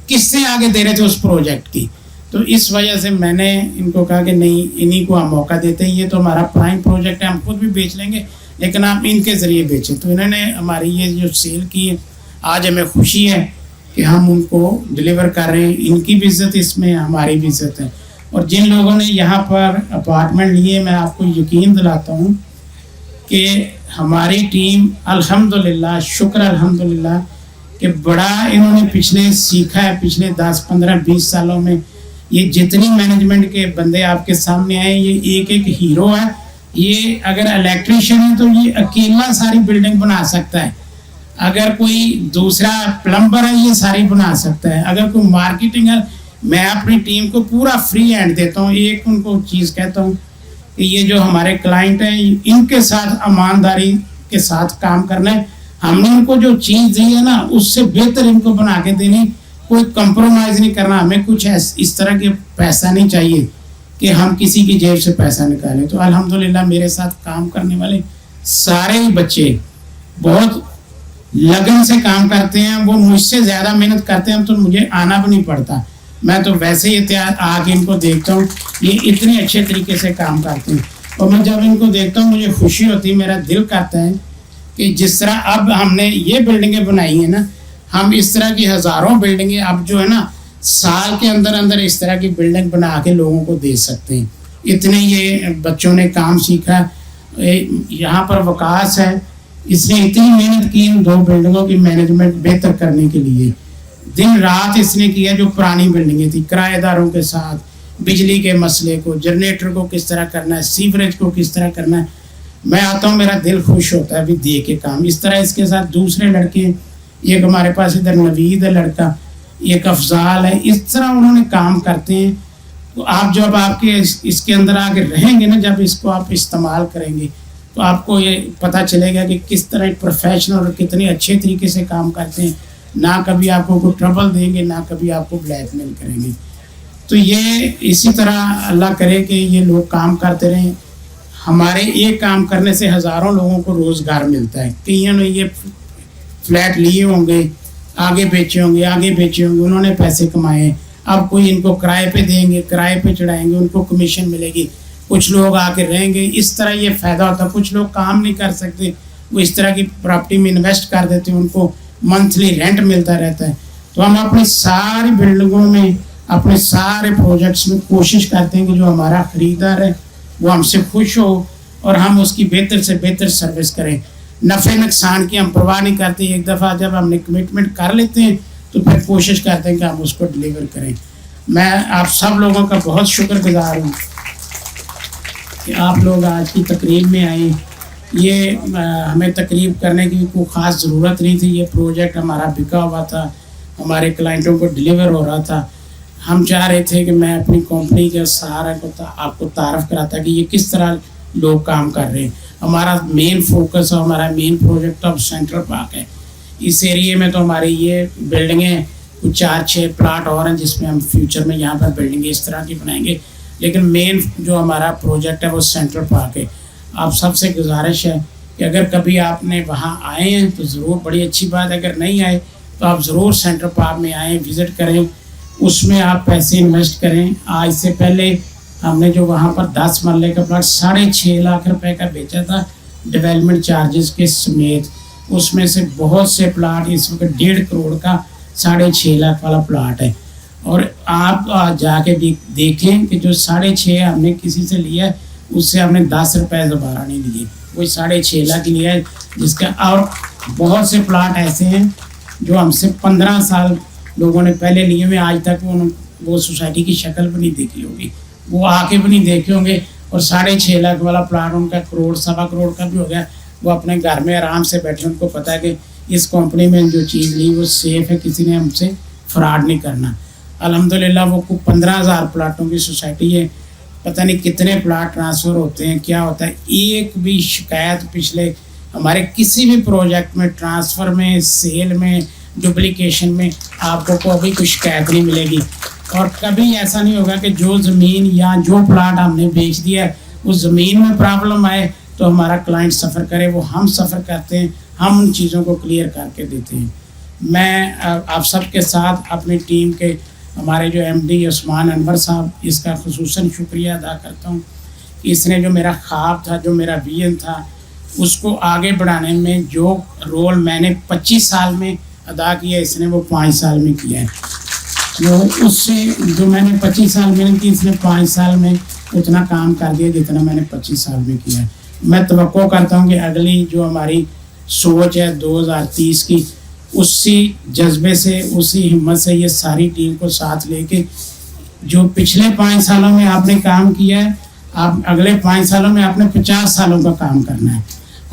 किस्तें आगे दे रहे थे उस प्रोजेक्ट की। तो इस वजह से मैंने इनको कहा कि नहीं, इन्हीं को हम मौका देते हैं, ये तो हमारा प्राइम प्रोजेक्ट है, हम खुद भी बेच लेंगे, लेकिन आप इनके ज़रिए बेचें। तो इन्होंने हमारी ये जो सेल की है, आज हमें खुशी है कि हम उनको डिलीवर कर रहे हैं। इनकी भी इज़्ज़त इसमें, हमारी भी इज़्ज़त है। और जिन लोगों ने यहाँ पर अपार्टमेंट लिए, मैं आपको यकीन दिलाता हूँ कि हमारी टीम अल्हम्दुलिल्लाह, शुक्र अल्हम्दुलिल्लाह कि बड़ा इन्होंने पिछले सीखा है। पिछले 10, 15, 20 सालों में ये जितनी मैनेजमेंट के बंदे आपके सामने आए, ये एक एक हीरो है। ये अगर इलेक्ट्रीशियन है तो ये अकेला सारी बिल्डिंग बना सकता है, अगर कोई दूसरा प्लम्बर है ये सारी बना सकता है, अगर कोई मार्केटिंग है, मैं अपनी टीम को पूरा फ्री हैंड देता हूँ। एक उनको चीज़ कहता हूँ कि ये जो हमारे क्लाइंट हैं, इनके साथ ईमानदारी के साथ काम करना है। हमने इनको जो चीज़ दी है ना, उससे बेहतर इनको बना के देनी, कोई कंप्रोमाइज़ नहीं करना। हमें कुछ इस तरह के पैसा नहीं चाहिए कि हम किसी की जेब से पैसा निकालें। तो अल्हम्दुलिल्लाह मेरे साथ काम करने वाले सारे ही बच्चे बहुत लगन से काम करते हैं, वो मुझसे ज़्यादा मेहनत करते हैं, तो मुझे आना भी नहीं पड़ता। मैं तो वैसे ही आके इनको देखता हूँ, ये इतने अच्छे तरीके से काम करते हैं। और मैं जब इनको देखता हूँ मुझे खुशी होती है, मेरा दिल करता है कि जिस तरह अब हमने ये बिल्डिंगें बनाई हैं ना, हम इस तरह की हज़ारों बिल्डिंगें अब जो है ना साल के अंदर अंदर इस तरह की बिल्डिंग बना के लोगों को दे सकते हैं। इतने ये बच्चों ने काम सीखा। यहाँ पर वकास है, इसने इतनी मेहनत की इन 2 बिल्डिंगों की मैनेजमेंट बेहतर करने के लिए, दिन रात इसने किया। जो पुरानी बिल्डिंगें थी, किराएदारों के साथ बिजली के मसले को, जनरेटर को किस तरह करना है, सीवरेज को किस तरह करना है, मैं आता हूँ मेरा दिल खुश होता है अभी देख के काम। इस तरह इसके साथ दूसरे लड़के, एक हमारे पास इधर नवीद है लड़का, एक अफजाल है, इस तरह उन्होंने काम करते हैं। तो आप जब आपके इसके अंदर आके रहेंगे ना, जब इसको आप इस्तेमाल करेंगे तो आपको ये पता चलेगा कि किस तरह एक प्रोफेशनल और कितने अच्छे तरीके से काम करते हैं। ना कभी आपको कोई ट्रबल देंगे, ना कभी आपको ब्लैकमेल करेंगे। तो ये इसी तरह अल्लाह करे कि ये लोग काम करते रहें। हमारे एक काम करने से हज़ारों लोगों को रोज़गार मिलता है। कईयों ने ये फ्लैट लिए होंगे, आगे बेचे होंगे, उन्होंने पैसे कमाए, अब कोई इनको किराए पे देंगे, किराए पे चढ़ाएंगे, उनको कमीशन मिलेगी, कुछ लोग आके रहेंगे। इस तरह ये फ़ायदा होता है। कुछ लोग काम नहीं कर सकते, वो इस तरह की प्रॉपर्टी में इन्वेस्ट कर देते हैं, उनको मंथली रेंट मिलता रहता है। तो हम अपनी सारी बिल्डिंगों में, अपने सारे प्रोजेक्ट्स में कोशिश करते हैं कि जो हमारा ख़रीदार है वो हमसे खुश हो और हम उसकी बेहतर से बेहतर सर्विस करें। नफ़े नुकसान की हम परवाह नहीं करते। एक दफ़ा जब हमने कमिटमेंट कर लेते हैं तो फिर कोशिश करते हैं कि हम उसको डिलीवर करें। मैं आप सब लोगों का बहुत शुक्रगुजार हूँ कि आप लोग आज की तकरीब में आए। ये हमें तकरीब करने की कोई ख़ास ज़रूरत नहीं थी। ये प्रोजेक्ट हमारा बिका हुआ था, हमारे क्लाइंटों को डिलीवर हो रहा था। हम चाह रहे थे कि मैं अपनी कंपनी के सहारा को आपको तारफ़ कराता कि ये किस तरह लोग काम कर रहे हैं। हमारा मेन फोकस और हमारा मेन प्रोजेक्ट अब सेंट्रल पार्क है। इस एरिए में तो हमारी ये बिल्डिंगें कुछ 4-6 प्लाट और हैं जिसमें हम फ्यूचर में यहाँ पर बिल्डिंगें इस तरह की बनाएंगे। लेकिन मेन जो हमारा प्रोजेक्ट है वो सेंट्रल पार्क है। आप सबसे गुजारिश है कि अगर कभी आपने वहाँ आए हैं तो ज़रूर, बड़ी अच्छी बात है, अगर नहीं आए तो आप ज़रूर सेंट्रल पार्क में आएँ, विज़िट करें, उसमें आप पैसे इन्वेस्ट करें। आज से पहले हमने जो वहाँ पर 10 मरले का प्लाट 6.5 लाख रुपए का बेचा था डेवलपमेंट चार्जेस के समेत। उसमें से बहुत से प्लाट इस वक्त 1.5 करोड़ का 6.5 लाख वाला प्लाट है। और आप जाके देखें कि जो 6.5 हमने किसी से लिया है उससे हमने 10 रुपये दोबारा नहीं लिए, वही 6.5 लाख लिया है जिसका। और बहुत से प्लाट ऐसे हैं जो हमसे 15 साल लोगों ने पहले लिए हुए, आज तक वो सोसाइटी की शक्ल भी नहीं देखी होगी, वो आके भी नहीं देखे होंगे। और 6.5 लाख वाला प्लाट उनका 1 करोड़ 1.25 करोड़ का भी हो गया। वो अपने घर में आराम से बैठे, उनको पता है कि इस कंपनी में जो चीज़ ली वो सेफ़ है, किसी ने हमसे फ्रॉड नहीं करना। अल्हम्दुलिल्लाह वो 15,000 प्लाटों की सोसाइटी है, पता नहीं कितने प्लाट ट्रांसफ़र होते हैं, क्या होता है। एक भी शिकायत पिछले हमारे किसी भी प्रोजेक्ट में, ट्रांसफ़र में, सेल में, डुप्लीकेशन में आपको कोई कोई शिकायत नहीं मिलेगी। और कभी ऐसा नहीं होगा कि जो ज़मीन या जो प्लाट हमने बेच दिया है उस ज़मीन में प्रॉब्लम आए तो हमारा क्लाइंट सफ़र करे। वो हम सफ़र करते हैं, हम उन चीज़ों को क्लियर करके देते हैं। मैं आप सबके साथ अपनी टीम के हमारे जो MD उस्मान अनवर साहब, इसका खुसूसन शुक्रिया अदा करता हूँ। इसने जो मेरा ख्वाब था, जो मेरा विजन था, उसको आगे बढ़ाने में जो रोल मैंने 25 साल में अदा किया, इसने वो 5 साल में किया है। वो उससे जो मैंने 25 साल में की, इसने 5 साल में उतना काम कर दिया जितना मैंने 25 साल में किया है। मैं तवक्को करता हूँ कि अगली जो हमारी सोच है 2030 की, उसी जज्बे से, उसी हिम्मत से ये सारी टीम को साथ लेके जो पिछले 5 सालों में आपने काम किया है, आप अगले 5 सालों में आपने 50 सालों का काम करना है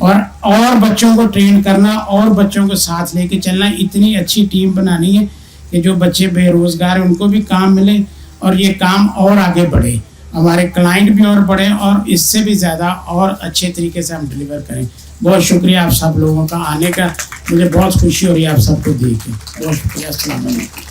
और बच्चों को ट्रेन करना और बच्चों को साथ लेके चलना। इतनी अच्छी टीम बनानी है कि जो बच्चे बेरोज़गार हैं उनको भी काम मिले और ये काम और आगे बढ़े, हमारे क्लाइंट भी और बढ़े और इससे भी ज़्यादा और अच्छे तरीके से हम डिलीवर करें। बहुत शुक्रिया आप सब लोगों का आने का, मुझे बहुत खुशी हो रही है आप सबको देख के। बहुत शुक्रिया। अस्सलाम वालेकुम।